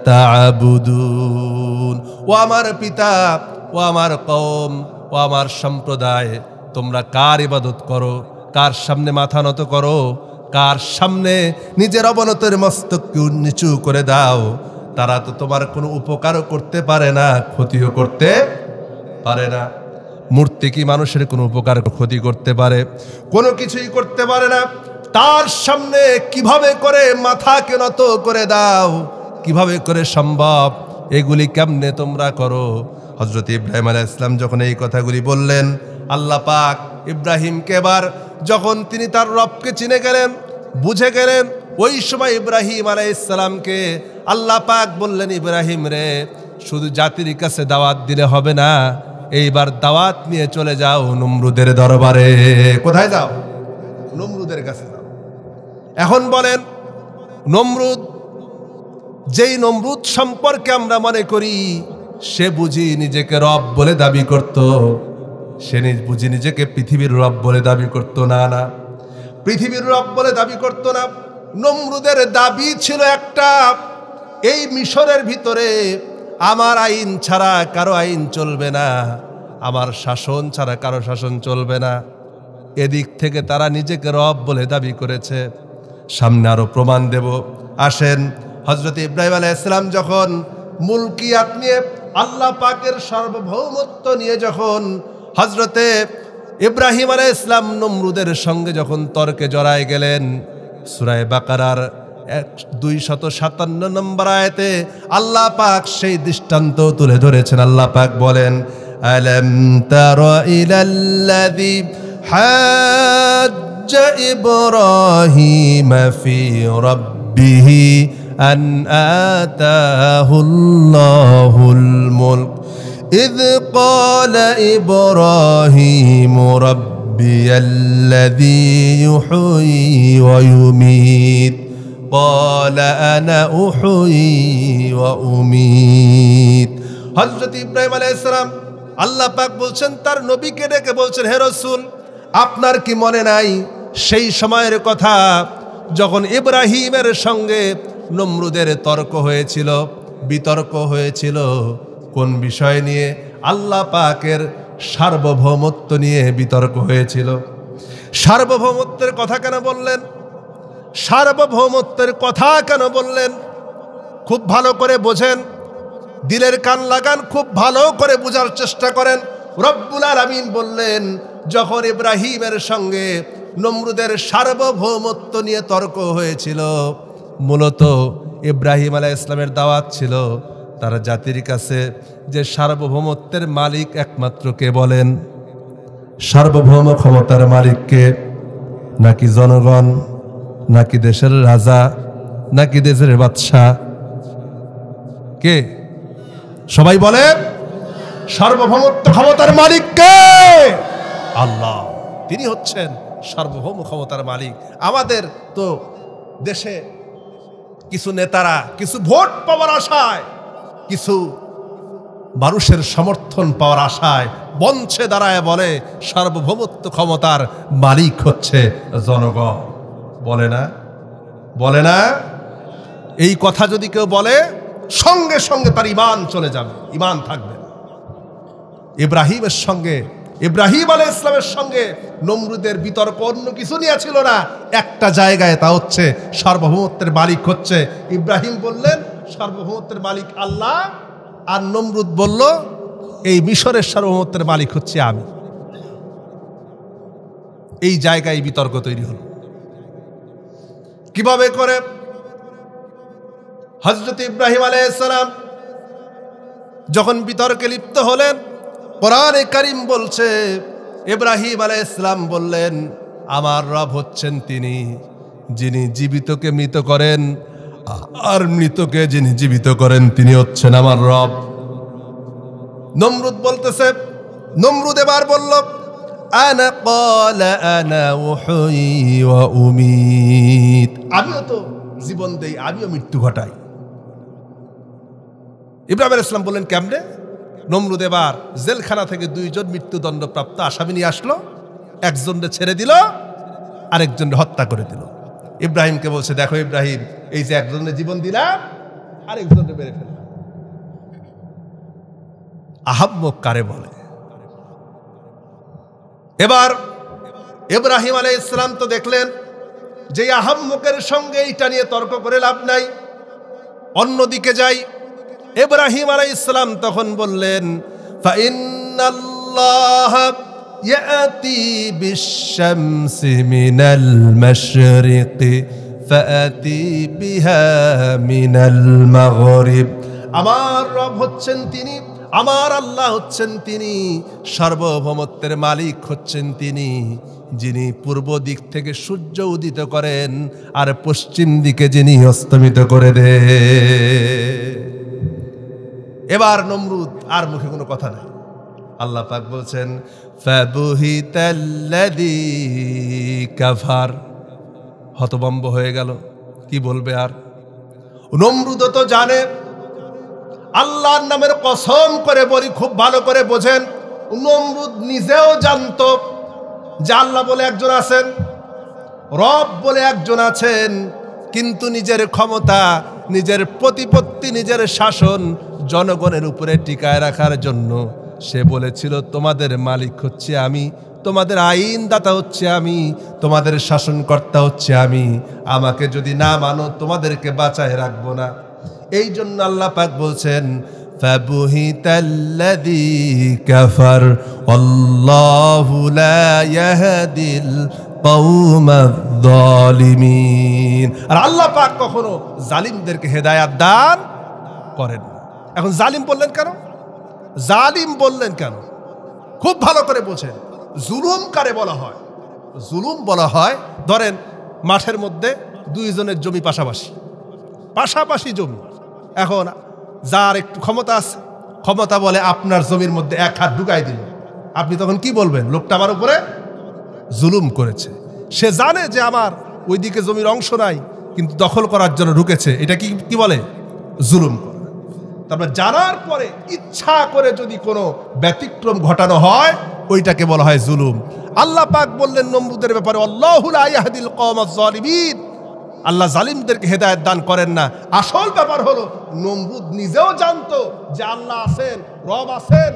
তা'বুদুন। ও আমার পিতা, ও আমার কওম, ও আমার সম্প্রদায়, তোমরা কার ইবাদত করো? কার সামনে মাথা নত করো? কার সামনে নিজের অবনতের মস্তককে নিচু করে দাও? তারা তো তোমার কোনো উপকারও করতে পারে না, ক্ষতিও করতে পারে না। মূর্তি কি মানুষের কোনো উপকার ক্ষতি করতে পারে? কোনো কিছুই করতে পারে না। তার সামনে কিভাবে করে মাথাকে নত করে দাও? কিভাবে করে সম্ভব? এগুলি কেমনে তোমরা করো? হযরত ইব্রাহিম আলাইহিস সালাম যখন এই কথাগুলি বললেন, আল্লাহ পাক ইব্রাহিমকে এবার যখন তিনি তার রবকে চিনে গেলেন, বুঝে গেলেন, ওই সময় ইব্রাহিম আলাইহিস সালামকে আল্লাহ পাক বললেন, ইব্রাহিম রে, শুধু জাতির কাছে দাওয়াত দিলে হবে না, এইবার দাওয়াত নিয়ে চলে যাও নমরুদের দরবারে। কোথায় যাও? নমরুদের কাছে যাও। এখন বলেন, নমরুদ, যেই নমরুদ সম্পর্কে আমরা মনে করি সে বুঝি নিজেকে রব বলে দাবি করত, সে বুঝি নিজেকে পৃথিবীর রব বলে দাবি করত? না না, পৃথিবীর রব বলে দাবি করত না। নমরুদের দাবি ছিল একটা, এই মিশরের ভিতরে আমার আইন ছাড়া কারো আইন চলবে না, আমার শাসন ছাড়া কারো শাসন চলবে না। এদিক থেকে তারা নিজেকে রব বলে দাবি করেছে। সামনে আরো প্রমাণ দেব। আসেন, হযরত ইব্রাহিম আলাইহিস সালাম যখন মুলকিয়াত নিয়ে, আল্লাহ পাকের সার্বভৌমত্ব নিয়ে যখন হযরতে ইব্রাহিম আলাইহিস সালাম নমরুদের সঙ্গে যখন তর্কে জড়ায় গেলেন, সূরা বাকারার 257 নম্বর আয়াতে আল্লাহ পাক সেই দৃষ্টান্ত তুলে ধরেছেন। আল্লাহ পাক বলেন, আলাম তারা ইলাল্লাযী হাজ্জা ইব্রাহিম ফি রাব্বিহি আন আতাহুল্লাহুল মুলক إذ قال إبراهيم ربي الذي يحيي ويميت قال أنا أحيي وأميت। হযরত ইব্রাহিম আলাইহিস সালাম আল্লাহ পাক বলছেন, তার নবীকে ডেকে বলছেন, হে রাসূল, আপনার কি মনে নাই সেই সময়ের কথা যখন ইব্রাহিমের সঙ্গে নমরুদের তর্ক হয়েছিল, বিতর্ক হয়েছিল? কোন বিষয় নিয়ে? আল্লাহ পাকের সার্বভৌমত্ব নিয়ে বিতর্ক হয়েছিল। সার্বভৌমত্বের কথা কেন বললেন? সার্বভৌমত্বের কথা কেন বললেন? খুব ভালো করে বোঝেন, দিলের কান লাগান, খুব ভালো করে বোঝার চেষ্টা করেন। রব্বুল আলামিন বললেন, যখন ইব্রাহিমের সঙ্গে নমরুদের সার্বভৌমত্ব নিয়ে তর্ক হয়েছিল, মূলত ইব্রাহিম আলাইহিস সালামের দাওয়াত ছিল তার জাতির কাছে যে সার্বভৌমত্বের মালিক একমাত্র কে বলেন? সার্বভৌম ক্ষমতার মালিক কে? নাকি জনগণ, নাকি দেশের রাজা, নাকি দেশের বাদশাহ? কে? সবাই বলে সার্বভৌমত্ব ক্ষমতার মালিক কে? আল্লাহ, তিনি হচ্ছেন সার্বভৌম ক্ষমতার মালিক। আমাদের তো দেশে কিছু নেতারা কিছু ভোট পাওয়ার আশায়, কিছু মানুষের সমর্থন পাওয়ার আশায় মঞ্চে দাঁড়ায় বলে সার্বভৌমত্ব ক্ষমতার মালিক হচ্ছে জনগণ। বলে না? বলে না? এই কথা যদি কেউ বলে, সঙ্গে সঙ্গে তার ঈমান চলে যাবে, ঈমান থাকবে না। ইব্রাহিমের সঙ্গে, ইব্রাহিম আলাইহিস সালামের সঙ্গে নমরুদের বিতর্ক অন্য কিছু নিয়ে ছিল না, একটা জায়গায়, তা হচ্ছে সার্বভৌমত্বের মালিক হচ্ছে ইব্রাহিম। বললেন সার্বভৌমত্বের মালিক আল্লাহ, আর নমরুদ বলল এই মিশরের সার্বভৌমত্বের মালিক হচ্ছে আমি। এই জায়গায় বিতর্ক তৈরি হলো। কিভাবে করে? হযরত ইব্রাহিম আলাইহিস সালাম যখন বিতর্কে লিপ্ত হলেন, কোরআনে কারীম বলছে, ইব্রাহিম আলাইহিস সালাম বললেন, আমার রব হচ্ছেন তিনি যিনি জীবিতকে মৃত করেন, আর মৃতকে যিনি জীবিত করেন তিনি হচ্ছেন আমার রব। নমরুদ বলতেছে, নমরুদ এবার বলল, আনা ক্বালা আনা উহয়ী ওয়া উমীত, আমিও তো জীবন দেই, আমিও মৃত্যু ঘটাই। ইব্রাহিম আলাইহিস সালাম বললেন, কেমনে? নমরুদ এবার জেলখানা থেকে 2 জন মৃত্যুদণ্ডপ্রাপ্ত আসামি নিয়ে আসলো, একজনকে ছেড়ে দিল, আরেকজনকে হত্যা করে দিল। ইব্রাহিমকে বলছে, দেখো ইব্রাহিম, এই যে একজনের জীবন দিলাম, আরেকজনকে মেরে ফেললাম। আহাম্মক কারে বলে? এবার ইব্রাহিম আলাইহিস সালাম তো দেখলেন যে আহাম্মকের সঙ্গে এইটা নিয়ে তর্ক করে লাভ নাই, অন্যদিকে যাই। ইব্রাহিম আলাইহিস সালাম তখন বললেন, ফাইন্নাল্লাহ ইয়াতি বিশ-শামসি মিনাল মাশরিকি ফাআতি বিহা মিনাল মাগরিব। আমার রব হচ্ছেন তিনি, আমার আল্লাহ হচ্ছেন তিনি, সার্বভৌমত্বের মালিক হচ্ছেন তিনি যিনি পূর্ব দিক থেকে সূর্য উদিত করেন আর পশ্চিম দিকে যিনি অস্তমিত করে দেন। এবার নমরুদ আর মুখে কোনো কথা নাই। আল্লাহ পাক বলছেন, ফাবুহিতাল্লাযী কাফার, হতভম্ব হয়ে গেল, কি বলবে আর। নমরুদ তো জানে, আল্লাহর নামের কসম করে বলি, খুব ভালো করে বোঝেন, নমরুদ নিজেও জানতো যে আল্লাহ বলে একজন আছেন, রব বলে একজন আছেন, কিন্তু নিজের ক্ষমতা, নিজের প্রতিপত্তি, নিজের শাসন জনগণের উপরে টিকায় রাখার জন্য সে বলেছিল তোমাদের মালিক হচ্ছে আমি, তোমাদের আইনদাতা হচ্ছে আমি, তোমাদের শাসনকর্তা হচ্ছে আমি, আমাকে যদি না মানো তোমাদেরকে বাঁচায় রাখবো না। এই জন্য আল্লাহ পাক বলছেন ফাবুহিতাল্লাযী কাফার আল্লাহু লা ইয়াহদিল কওমায যালিমিন। আর আল্লাহ পাক কখনো জালিমদেরকে হেদায়েত দান করেন না। এখন জালিম বললেন কেন? জালিম বললেন কেন? খুব ভালো করে বোঝেন। জুলুম কারে বলা হয়? জুলুম বলা হয়, ধরেন মাঠের মধ্যে দুইজনের জমি পাশাপাশি জমি। এখন যার একটু ক্ষমতা আছে, ক্ষমতা বলে আপনার জমির মধ্যে এক হাত ঢুকাই দিল, আপনি তখন কি বলবেন? লোকটা আমার উপরে জুলুম করেছে। সে জানে যে আমার ওইদিকে জমির অংশ নাই, কিন্তু দখল করার জন্য ঢুকেছে। এটা কি বলে? জুলুম করা। তারপরে জানার পরে ইচ্ছা করে যদি কোনো ব্যতিক্রম ঘটানো হয়, ওইটাকে বলা হয় জুলুম। আল্লাহ পাক বললেন নমরুদের ব্যাপারে আল্লাহু লা ইয়াহদিল কওমায যালিমিন, আল্লাহ জালিমদেরকে হেদায়েত দান করেন না। আসল ব্যাপার হলো নমরুদ নিজেও জানতো যে আল্লাহ আছেন, রব আছেন,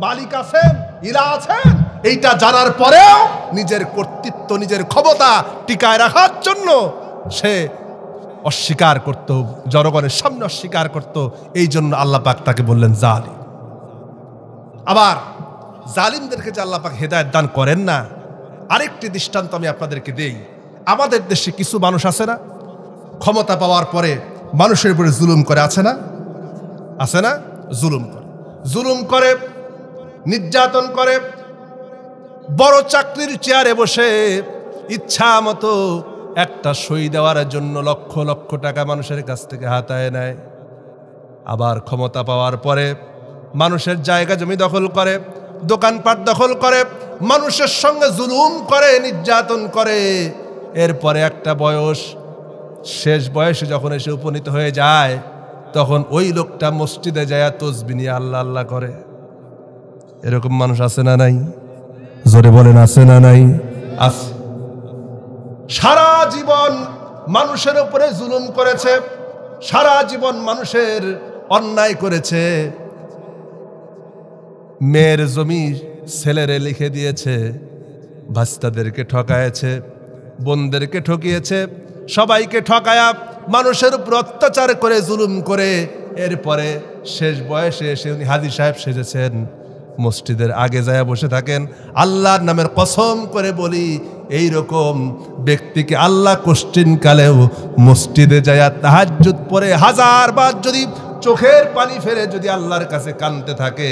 মালিক আছেন, ইলা আছেন। এইটা জানার পরেও নিজের কর্তৃত্ব, নিজের ক্ষমতা টিকায় রাখার জন্য সে অস্বীকার করত, জনগণের সামনে অস্বীকার করত। এই জন্য আল্লাহ পাক তাকে বললেন জালিম। আবার জালিমদেরকে যে আল্লাহ পাক হেদায়েত দান করেন না, আরেকটি দৃষ্টান্ত আমি আপনাদেরকে দেই। আমাদের দেশে কিছু মানুষ আছে না, ক্ষমতা পাওয়ার পরে মানুষের উপরে জুলুম করে, আছে না? জুলুম করে, নির্যাতন করে, বড় চাকরির চেয়ারে বসে ইচ্ছা মতো একটা সই দেওয়ার জন্য লক্ষ লক্ষ টাকা মানুষের কাছ থেকে হাতায় নেয়। আবার ক্ষমতা পাওয়ার পরে মানুষের জায়গা জমি দখল করে, দোকানপাট দখল করে, মানুষের সঙ্গে জুলুম করে, নির্যাতন করে। এরপরে একটা বয়স, শেষ বয়সে যখন এসে উপনীত হয়ে যায়, তখন ওই লোকটা মসজিদে যায় তসবিহ নিয়ে আল্লাহ আল্লাহ করে। এরকম মানুষ আছে না নাই? জোরে বলেন, আছে না নাই? আছে। সারা জীবন মানুষের উপরে জুলুম করেছে, সারা জীবন মানুষের অন্যায় করেছে। মেয়ের জমি ছেলেরে লিখে দিয়েছে, ভাস্তাদেরকে ঠকায়েছে, বোনদেরকে ঠকিয়েছে, সবাইকে ঠকায়া মানুষের উপর অত্যাচার করে, জুলুম করে। এরপরে শেষ বয়সে এসে উনি হাজী সাহেব সেজেছেন, মসজিদের আগে যায় বসে থাকেন। আল্লাহর নামের কসম করে বলি, এই রকম ব্যক্তিকে আল্লাহ কোশ্চিন কালেও মসজিদে যায় তাহাজ্জুদ পড়ে 1000 বার যদি চোখের পানি ফেলে যদি আল্লাহর কাছে কাঁদতে থাকে,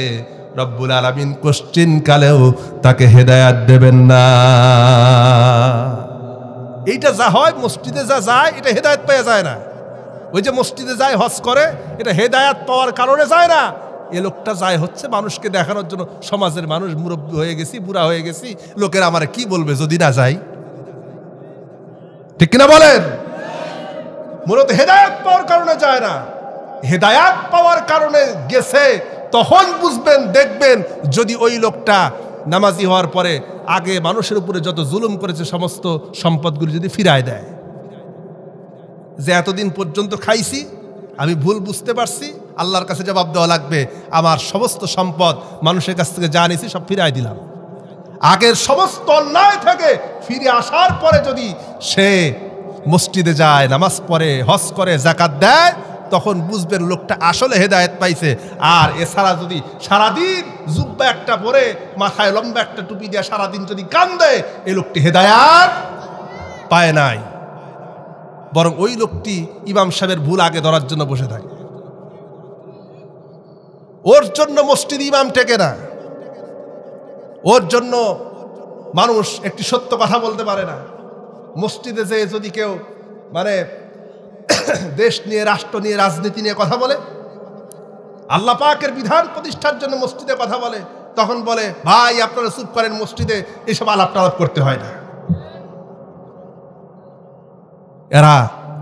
রব্বুল আলামিন কোশ্চিন কালেও তাকে হেদায়েত দেবেন না। এইটা যা হয়, মসজিদে যা যায়, এটা হেদায়েত পেয়ে যায় না। ওই যে মসজিদে যায় হজ করে, এটা হেদায়েত পাওয়ার কারণে যায় না। এ লোকটা যায় হচ্ছে মানুষকে দেখানোর জন্য, সমাজের মানুষ মুরব্বী হয়ে গেছি, বুড়া হয়ে গেছি, লোকের আমার কি বলবে যদি না যাই। ঠিক কিনা বলেন? মূলত হেদায়েত পাওয়ার কারণে যায় না। হেদায়েত পাওয়ার কারণে গেছে, তখন বুঝবেন, দেখবেন যদি ওই লোকটা নামাজি হওয়ার পরে আগে মানুষের উপরে যত জুলুম করেছে সমস্ত সম্পদগুলি যদি ফিরায় দেয়, যে এতদিন পর্যন্ত খাইছি, আমি ভুল বুঝতে পারছি, আল্লাহর কাছে জবাব দেওয়া লাগবে, আমার সমস্ত সম্পদ মানুষের কাছ থেকে যা নিয়েছি সব ফিরাই দিলাম। আগের সমস্ত অন্যায় থেকে ফিরে আসার পরে যদি সে মসজিদে যায়, নামাজ পড়ে, হজ করে, জাকাত দেয়, তখন বুঝবেন লোকটা আসলে হেদায়েত পাইছে। আর এছাড়া যদি সারাদিন জুব্বা একটা পরে, মাথায় লম্বা একটা টুপি দিয়ে সারাদিন যদি কান্দে, এই লোকটি হেদায়েত পায় নাই। বরং ওই লোকটি ইমাম সাহেবের ভুল আগে ধরার জন্য বসে থাকে। ওর জন্য মসজিদ ইমাম টেকে না, ওর জন্য মানুষ একটি সত্য কথা বলতে পারে না। মসজিদে যে যদি কেউ দেশ নিয়ে, রাষ্ট্র নিয়ে, রাজনীতি নিয়ে কথা বলে, আল্লাহ পাকের বিধান প্রতিষ্ঠার জন্য মসজিদে কথা বলে, তখন বলে ভাই আপনারা চুপ করেন, মসজিদে এসব আলাপ টালাপ করতে হয় না। এরা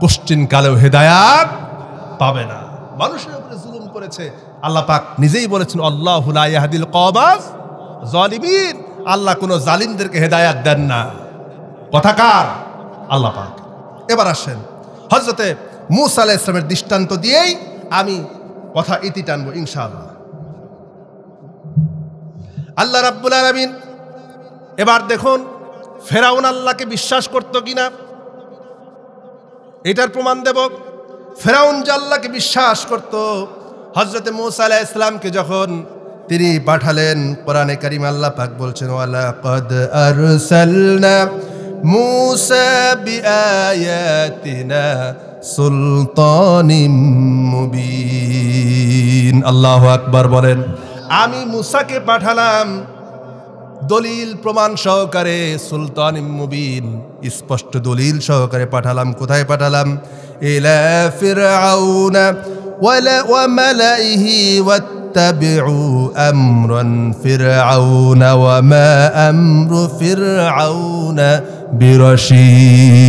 কোশ্চিন কালেও হেদায়েত পাবে না। মানুষের উপরে জুলুম করেছে। আল্লাহ পাক নিজেই বলেছেন আল্লাহু লা ইয়াহদিল কওমায যালিমিন, আল্লাহ কোনো জালিমদেরকে হেদায়েত দেন না। কথা কার? আল্লাহ পাক। এবার আসেন হযরতে মূসা আলাইহিস সালামের দৃষ্টান্ত দিয়েই আমি কথা ইতি টানবো ইনশাআল্লাহ। আল্লাহ রাব্বুল আলামিন এবার দেখুন ফেরাউন আল্লাহকে বিশ্বাস করত কিনা এটার প্রমাণ দেব। ফেরাউন যে আল্লাহকে বিশ্বাস করত, হযরতে মূসা আলাইহিস সালামকে যখন তিনি পাঠালেন, কোরআনে কারিমে আল্লাহ পাক বলছেন ওয়ালাকাদ আরসালনা মূসা বিআয়াতিনা সুলতানিম মুবিন। আল্লাহু আকবার বলেন। আমি মূসাকে পাঠালাম দলিল প্রমাণ সহকারে, সুলতানিম মুবিন, স্পষ্ট দলিল সহকারে পাঠালাম। কোথায় পাঠালাম? ইলা ফিরআউনা ওয়া মালাইহি ওয়াত্তাবিউ আমরান ফিরআউনা ওয়া মা আমরু ফিরআউনা বিরশীদ।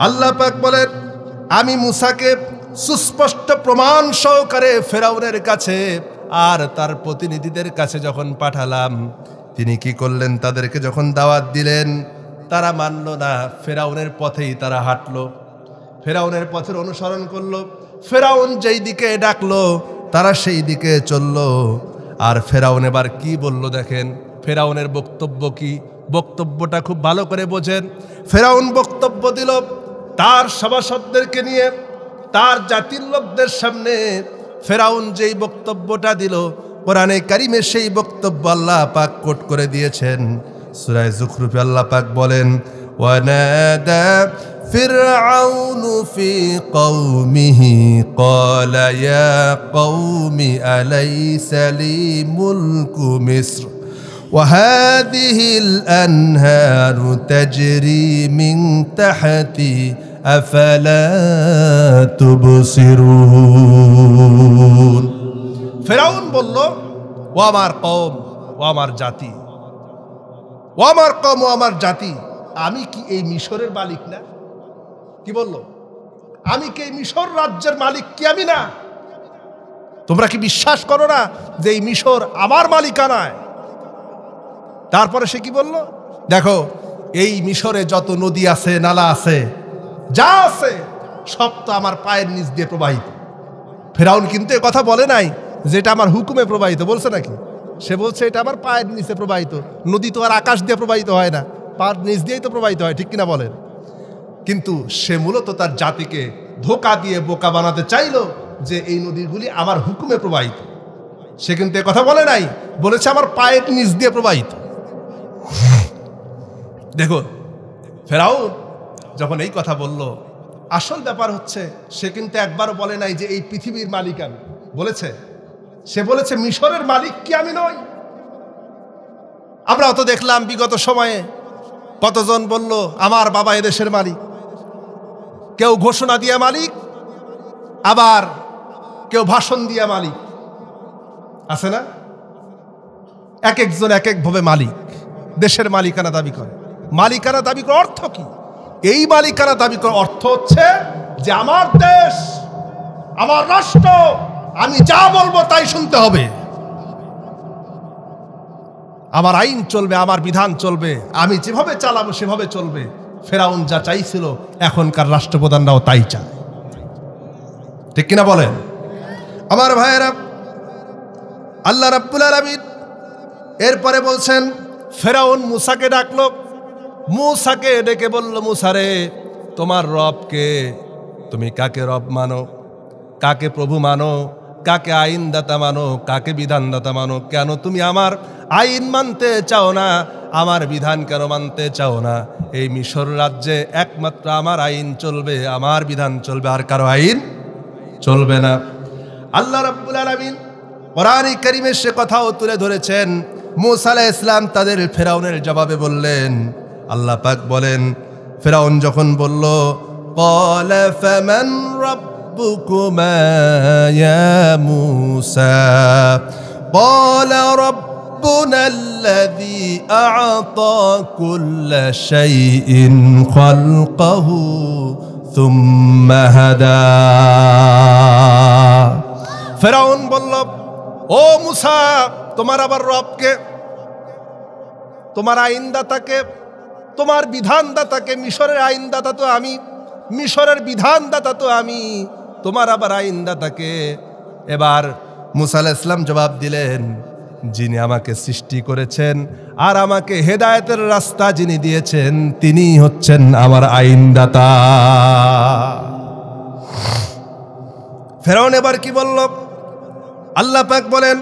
আল্লাহ পাক বলেন আমি মূসাকে সুস্পষ্ট প্রমাণ সহকারে ফেরাউনের কাছে আর তার প্রতিনিধিদের কাছে যখন পাঠালাম, তিনি কি করলেন? তাদেরকে যখন দাওয়াত দিলেন তারা মানল না, ফেরাউনের পথেই তারা হাঁটলো, ফেরাউনের পথের অনুসরণ করলো। ফেরাউন যেই দিকে ডাকলো তারা সেই দিকে চললো। আর ফেরাউন এবার কি বলল দেখেন, ফেরাউনের বক্তব্য কি, বক্তব্যটা খুব ভালো করে বোঝেন। ফেরাউন বক্তব্য দিল তার সভাসদদেরকে নিয়ে, তার জাতির লোকদের সামনে। ফেরাউন যেই বক্তব্যটা দিল, কোরআনে কারিমে সেই বক্তব্য আল্লাহ পাক কোট করে দিয়েছেন। সূরা যুখরুফে আল্লাহ পাক বলেন ওয়ানাদা ফিরআউনু ফি কওমিহি ক্বালা ইয়া কওমি আলাইসা লি মুলকু মিসর ওয়া হাযিহিল আনহারু তাজরি মিন তাহতি আফালা তুবসিরুন। ফেরাউন বলল ও আমার কওম, ও আমার জাতি, ও আমার কওম, ও আমার জাতি, আমি কি এই মিশরের মালিক না? কি বলল? আমি কি এই মিশর রাজ্যের মালিক কি আমি না? তোমরা কি বিশ্বাস করো না যে এই মিশর আমার মালিকানায়? তারপরে সে কি বলল? দেখো এই মিশরে যত নদী আছে, নালা আছে, যা আছে সব তো আমার পায়ের নিচ দিয়ে প্রবাহিত। ফেরাউন কিন্তু এ কথা বলে নাই যে এটা আমার হুকুমে প্রবাহিত, বলছে নাকি? সে বলছে এটা আমার পায়ের নিচে প্রবাহিত। নদী তো আর আকাশ দিয়ে প্রবাহিত হয় না, পায়ের নিচ দিয়েই তো প্রবাহিত হয়, ঠিক কিনা বলেন? কিন্তু সে মূলত তার জাতিকে ধোঁকা দিয়ে বোকা বানাতে চাইলো যে এই নদীগুলি আমার হুকুমে প্রবাহিত। সে কিন্তু এ কথা বলে নাই, বলেছে আমার পায়ের নিচ দিয়ে প্রবাহিত। দেখো ফেরাউন যখন এই কথা বলল, আসল ব্যাপার হচ্ছে সে কিন্তু একবারও বলে নাই যে এই পৃথিবীর মালিক আমি। বলেছে, সে বলেছে মিশরের মালিক কি আমি নই? আমরা তো দেখলাম বিগত সময়ে কতজন বলল আমার বাবা এদেশের মালিক। কেউ ঘোষণা দিয়া মালিক, আবার কেউ ভাষণ দিয়া মালিক, আছে না? এক একজন এক এক ভাবে মালিক, দেশের মালিকানা দাবি করে। মালিকানা দাবি করার অর্থ কি? এই মালিকানা দাবি করার অর্থ হচ্ছে যে আমার দেশ, আমার রাষ্ট্র, আমি যা বলবো তাই শুনতে হবে, আমার আইন চলবে, আমার বিধান চলবে, আমি যেভাবে চালাবো সেভাবে চলবে। ফেরাউন যা চাইছিল এখনকার রাষ্ট্রপ্রধানরাও তাই চায়, ঠিক কিনা বলেন? আমার ভাইয়েরা, আল্লাহ রাব্বুল আলামিন এরপরে বলছেন ফেরাউন মূসাকে ডাকলো, মূসাকে ডেকে বলল, মূসা রে, তোমার রবকে, তুমি কাকে রব মানো, কাকে প্রভু মানো, কাকে আইনদাতা মানো, কাকে বিধানদাতা মানো? কেন তুমি আমার আইন মানতে চাও না? আমার বিধান কেন মানতে চাও না? এই মিশর রাজ্যে একমাত্র আমার আইন চলবে, আমার বিধান চলবে, আর কারো আইন চলবে না। আল্লাহ রাব্বুল আলামিন কোরআনে কারীমে সে কথাও তুলে ধরেছেন। মূসা আলাইহিস সালাম তাদের ফেরাউনের জবাবে বললেন, আল্লাহ পাক বলেন, ফেরাউন যখন বলল ক্বালা ফামান রাব্বুকুমা ইয়া মূসা ক্বালা রাব্বুনা আল্লাযী আ'তা কুল্লা শাইইন খালকাহু সুম্মা হাদা। ফেরাউন বলল, ও মূসা, তোমার আবার রবকে, তোমার আইনদাতাকে, তোমার বিধানদাতাকে, মিশরের আইনদাতা তো আমি, মিশরের বিধানদাতা তো আমি, তোমার আবার আইনদাতাকে। এবার মুসা আলাইহিস সালাম জবাব দিলেন, যিনি আমাকে সৃষ্টি করেছেন আর আমাকে হেদায়েতের রাস্তা যিনি দিয়েছেন তিনি হচ্ছেন আমার আইনদাতা। ফেরাউন এবার কি বলল? আল্লাহ পাক বলেন,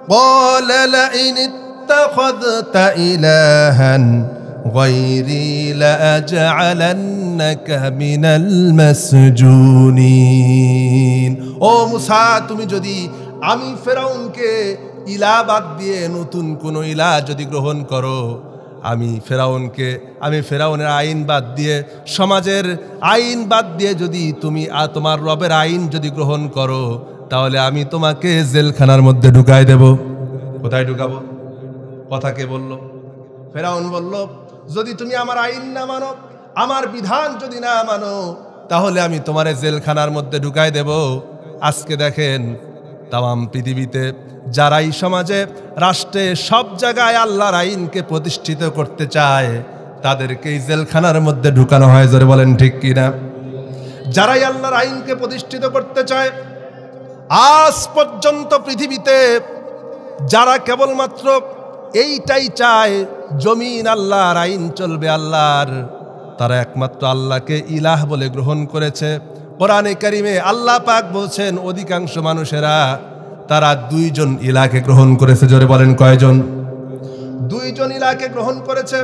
ক্বালা লাইন ইত্তাখাযতা ইলাহান গায়রি লাআজআলান্নাকা মিনাল মাসজুনিন। ও মুসা, তুমি যদি আমি ফেরাউনকে ইলাহ বাদ দিয়ে নতুন কোন ইলাহ যদি গ্রহণ করো, আমি ফেরাউনের আইন বাদ দিয়ে, সমাজের আইন বাদ দিয়ে যদি তুমি তোমার রবের আইন যদি গ্রহণ করো, তাহলে আমি তোমাকে জেলখানার মধ্যে ঢুকাই দেব। কোথায় ঢুকাবো? কথা কে বলল? ফেরাউন বলল, যদি তুমি আমার আইন না মানো, আমার বিধান যদি না মানো, তাহলে আমি তোমার জেলখানার মধ্যে ঢুকাই দেব। আজকে দেখেন তাম পৃথিবীতে যারাই সমাজে, রাষ্ট্রে, সব জায়গায় আল্লাহর আইনকে প্রতিষ্ঠিত করতে চায়, তাদেরকেই জেলখানার মধ্যে ঢুকানো হয়। জোরে বলেন ঠিক কিনা? যারাই আল্লাহর আইনকে প্রতিষ্ঠিত করতে চায়, আজ পর্যন্ত পৃথিবীতে যারা কেবলমাত্র এইটাই চায় জমিন আল্লাহর, আইন চলবে আল্লাহর, তারা একমাত্র আল্লাহকে ইলাহ বলে গ্রহণ করেছে। কোরআনে কারিমে আল্লাহ পাক বলছেন, অধিকাংশ মানুষেরা তারা দুইজন ইলাহকে গ্রহণ করেছে। জোরে বলেন কয়জন? দুইজন ইলাহকে গ্রহণ করেছে।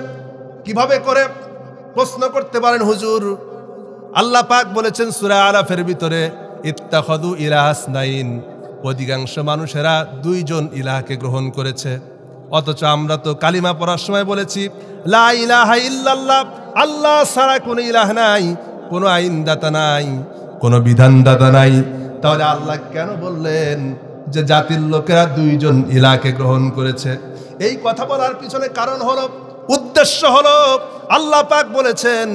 কিভাবে করে? প্রশ্ন করতে পারেন হুজুর, আল্লাহ পাক বলেছেন সূরা আরাফের ভিতরে, ইত্তাখাযু ইলাহাসনাইন, অধিকাংশ মানুষেরা দুইজন ইলাহকে গ্রহণ করেছে। অথচ আমরা তো কালিমা পড়ার সময় বলেছি লা ইলাহা ইল্লাল্লাহ, আল্লাহ ছাড়া কোনো ইলাহ নাই, কোনো আইনদাতা নাই, কোনো বিধানদাতা নাই। তাহলে আল্লাহ কেন বললেন যে জাতির লোকেরা দুইজন ইলাহকে গ্রহণ করেছে? এই কথা বলার পিছনে কারণ হলো, উদ্দেশ্য হলো, আল্লাহ পাক বলেছেন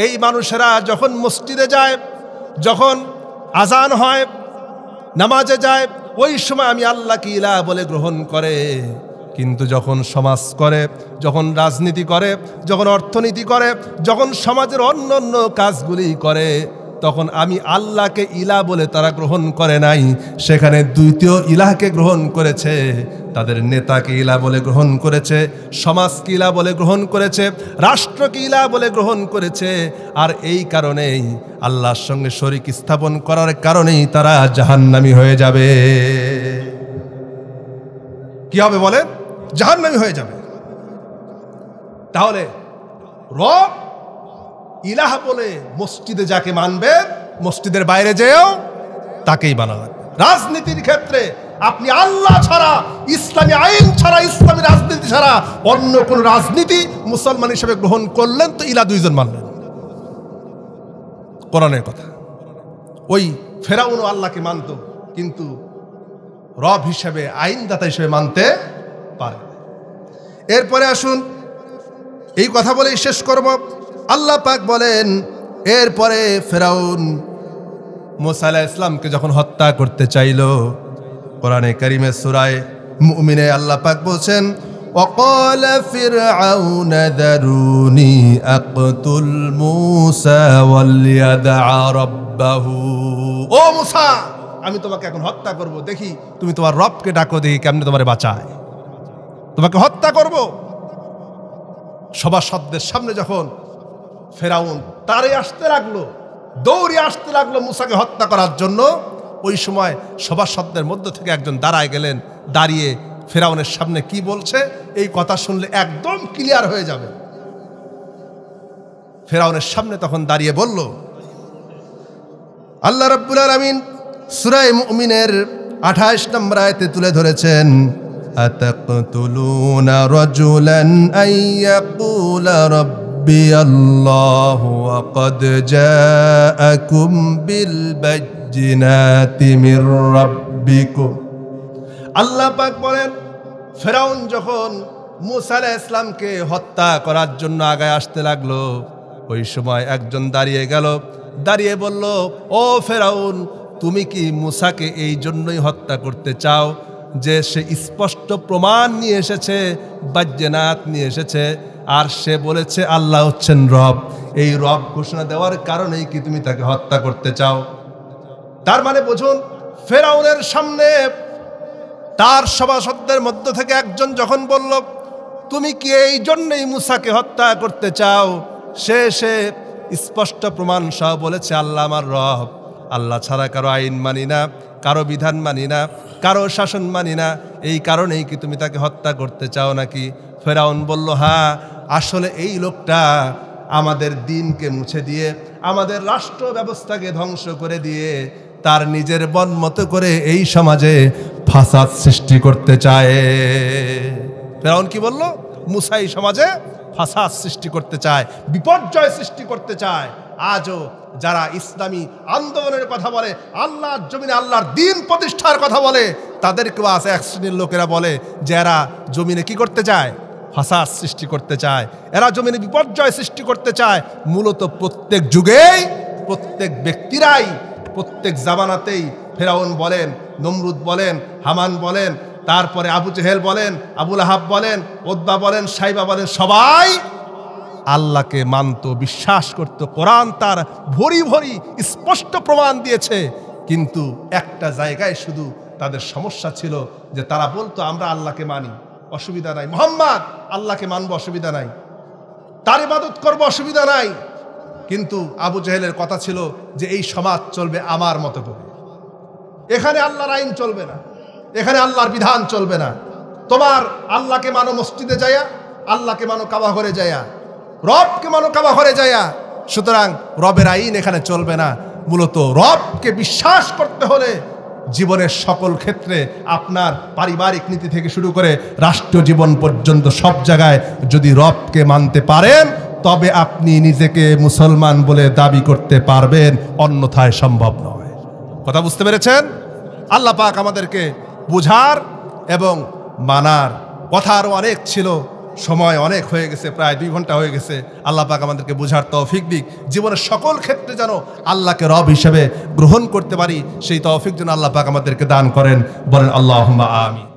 এই মানুষেরা যখন মসজিদে যায়, যখন আজান হয়, নামাজে যায়, ওই সময় আমি আল্লাহকে ইলাহ বলে গ্রহণ করে। কিন্তু যখন সমাজ করে, যখন রাজনীতি করে, যখন অর্থনীতি করে, যখন সমাজের অন্য অন্য কাজগুলি করে, তখন আমি আল্লাহকে ইলাহ বলে তারা গ্রহণ করে নাই, সেখানে দ্বিতীয় ইলাহকে গ্রহণ করেছে। তাদের নেতাকে ইলাহ বলে গ্রহণ করেছে, সমাজকে ইলাহ বলে গ্রহণ করেছে, রাষ্ট্রকে ইলাহ বলে গ্রহণ করেছে। আর এই কারণেই, আল্লাহর সঙ্গে শরীক স্থাপন করার কারণেই তারা জাহান্নামী হয়ে যাবে। কি হবে বলে? জাহান্নামী হয়ে যাবে। তাহলে রব ইলাহ বলে মসজিদে যাকে মানবে, মসজিদের বাইরে যেও তাকেই মানা লাগবে। রাজনীতির ক্ষেত্রে আপনি আল্লাহ ছাড়া, ইসলামী আইন ছাড়া, ইসলামী রাজনীতি ছাড়া অন্য কোন রাজনীতি মুসলমান হিসেবে গ্রহণ করলেন তো ইলাহ দুইজন মানলেন। কোরআনের কথা। ওই ফেরাউন আল্লাহকে মানত, কিন্তু রব হিসেবে, আইনদাতা হিসেবে মানতে পারে। এরপরে আসুন, এই কথা বলেই শেষ করব। আল্লাহ পাক বলেন, এরপরে ফেরাউন মুসা আলাইহিস সালামকে যখন হত্যা করতে চাইল, কোরআনে কারিমে সূরা মুমিনে আল্লাহ পাক বলছেন, وقال فرعون ذروني أقتل موسى وليدع ربه। ও মুসা, আমি তোমাকে এখন হত্যা করব, দেখি তুমি তোমার রবকে ডাকো, দেখি কেমনে তোমারে বাঁচায়, তোমাকে হত্যা করব। সভাসদদের সামনে যখন ফেরাউন তারে আসতে লাগলো, দৌড়ে আসতে লাগলো মুসাকে হত্যা করার জন্য, ওই সময় সভাসদদের মধ্য থেকে একজন দাঁড়ায় গেলেন। দাঁড়িয়ে ফেরাউনের সামনে কি বলছে, এই কথা শুনলে একদম ক্লিয়ার হয়ে যাবে। ফেরাউনের সামনে তখন দাঁড়িয়ে বলল, আল্লাহ রাব্বুল আলামিন সূরা মুমিনের 28 নম্বর আয়াতে তুলে ধরেছেন, আতাকতুলুনা রাজুলান আইয়াকুলা রাব্বি আল্লাহু ওয়া ক্বাদ জাআকুম বিল বাজ্জিনাতি মির রাব্বিকুম। আল্লাহ পাক বলেন, ফেরাউন যখন মুসা আলাইহিস সালামকে হত্যা করার জন্য আগায় আসতে লাগলো, ওই সময় একজন দাঁড়িয়ে গেল, দাঁড়িয়ে বলল, ও ফেরাউন, তুমি কি মুসাকে এই জন্যই হত্যা করতে চাও যে সে স্পষ্ট প্রমাণ নিয়ে এসেছে, বাজ্জিনাত নিয়ে এসেছে, আর সে বলেছে আল্লাহ হচ্ছেন রব। এই রব ঘোষণা দেওয়ার কারণেই কি তুমি তাকে হত্যা করতে চাও? তার মানে বুঝুন, ফেরাউনের সামনে তার সভাসদদের মধ্য থেকে একজন যখন বলল, তুমি কি এই জন্যই মুসাকে হত্যা করতে চাও, সে স্পষ্ট প্রমাণ সহ বলেছে আল্লাহ আমার রব, আল্লাহ ছাড়া কারো আইন মানি না, কারো বিধান মানি না, কারো শাসন মানি না, এই কারণেই কি তুমি তাকে হত্যা করতে চাও নাকি? ফেরাউন বলল, হ্যাঁ, আসলে এই লোকটা আমাদের দিনকে মুছে দিয়ে, আমাদের রাষ্ট্র ব্যবস্থাকে ধ্বংস করে দিয়ে, তার নিজের মন মতো করে এই সমাজে ফাসাদ সৃষ্টি করতে চায়। ফেরাউন কি বলল? মুসা এই সমাজে ফাসাদ সৃষ্টি করতে চায়, বিপর্যয় সৃষ্টি করতে চায়। আজও যারা ইসলামী আন্দোলনের কথা বলে, আল্লাহর জমিনে আল্লাহর দিন প্রতিষ্ঠার কথা বলে, তাদেরকেও আছে এক শ্রেণীর লোকেরা বলে যে এরা জমিনে কি করতে চায়? ফাসাদ সৃষ্টি করতে চায়, এরা জমিনে বিপর্যয় সৃষ্টি করতে চায়। মূলত প্রত্যেক যুগেই প্রত্যেক ব্যক্তিরাই প্রত্যেক জামানাতেই, ফেরাউন বলেন, নমরুদ বলেন, হামান বলেন, তারপরে আবু জেহেল বলেন, আবু লাহাব বলেন, উতবা বলেন, সাইবা বলেন, সবাই আল্লাহকে মানত, বিশ্বাস করত। কোরআন তার ভরি ভরি স্পষ্ট প্রমাণ দিয়েছে। কিন্তু একটা জায়গায় শুধু তাদের সমস্যা ছিল যে তারা বলতো আমরা আল্লাহকে মানি, অসুবিধা নাই, মুহাম্মদ আল্লাহকে মানবো, অসুবিধা নাই, তার ইবাদত করবো, অসুবিধা নাই। কিন্তু আবু জেহেলের কথা ছিল যে এই সমাজ চলবে আমার মতো করে, এখানে আল্লাহর আইন চলবে না, এখানে আল্লাহর বিধান চলবে না। তোমার আল্লাহকে মানো মসজিদে যায়া, আল্লাহকে মানো কাবা ঘরে যায়া, রবকে মানো কাবা ঘরে যায়া। সুতরাং রবের আইন এখানে চলবে না। মূলত রবকে বিশ্বাস করতে হলে জীবনের সকল ক্ষেত্রে, আপনার পারিবারিক নীতি থেকে শুরু করে রাষ্ট্রীয় জীবন পর্যন্ত সব জায়গায় যদি রবকে মানতে পারেন, তবে আপনি নিজেকে মুসলমান বলে দাবি করতে পারবেন, অন্যথায় সম্ভব নয়। কথা বুঝতে পেরেছেন? আল্লাহ পাক আমাদেরকে বুঝার এবং মানার, কথা আরও অনেক ছিল, সময় অনেক হয়ে গেছে, প্রায় 2 ঘন্টা হয়ে গেছে। আল্লাহ পাক আমাদেরকে বুঝার তৌফিক দিক, জীবনের সকল ক্ষেত্রে যেন আল্লাহকে রব হিসেবে গ্রহণ করতে পারি, সেই তৌফিক যেন আল্লাহ পাক আমাদেরকে দান করেন। বলেন আল্লাহুম্মা আমিন।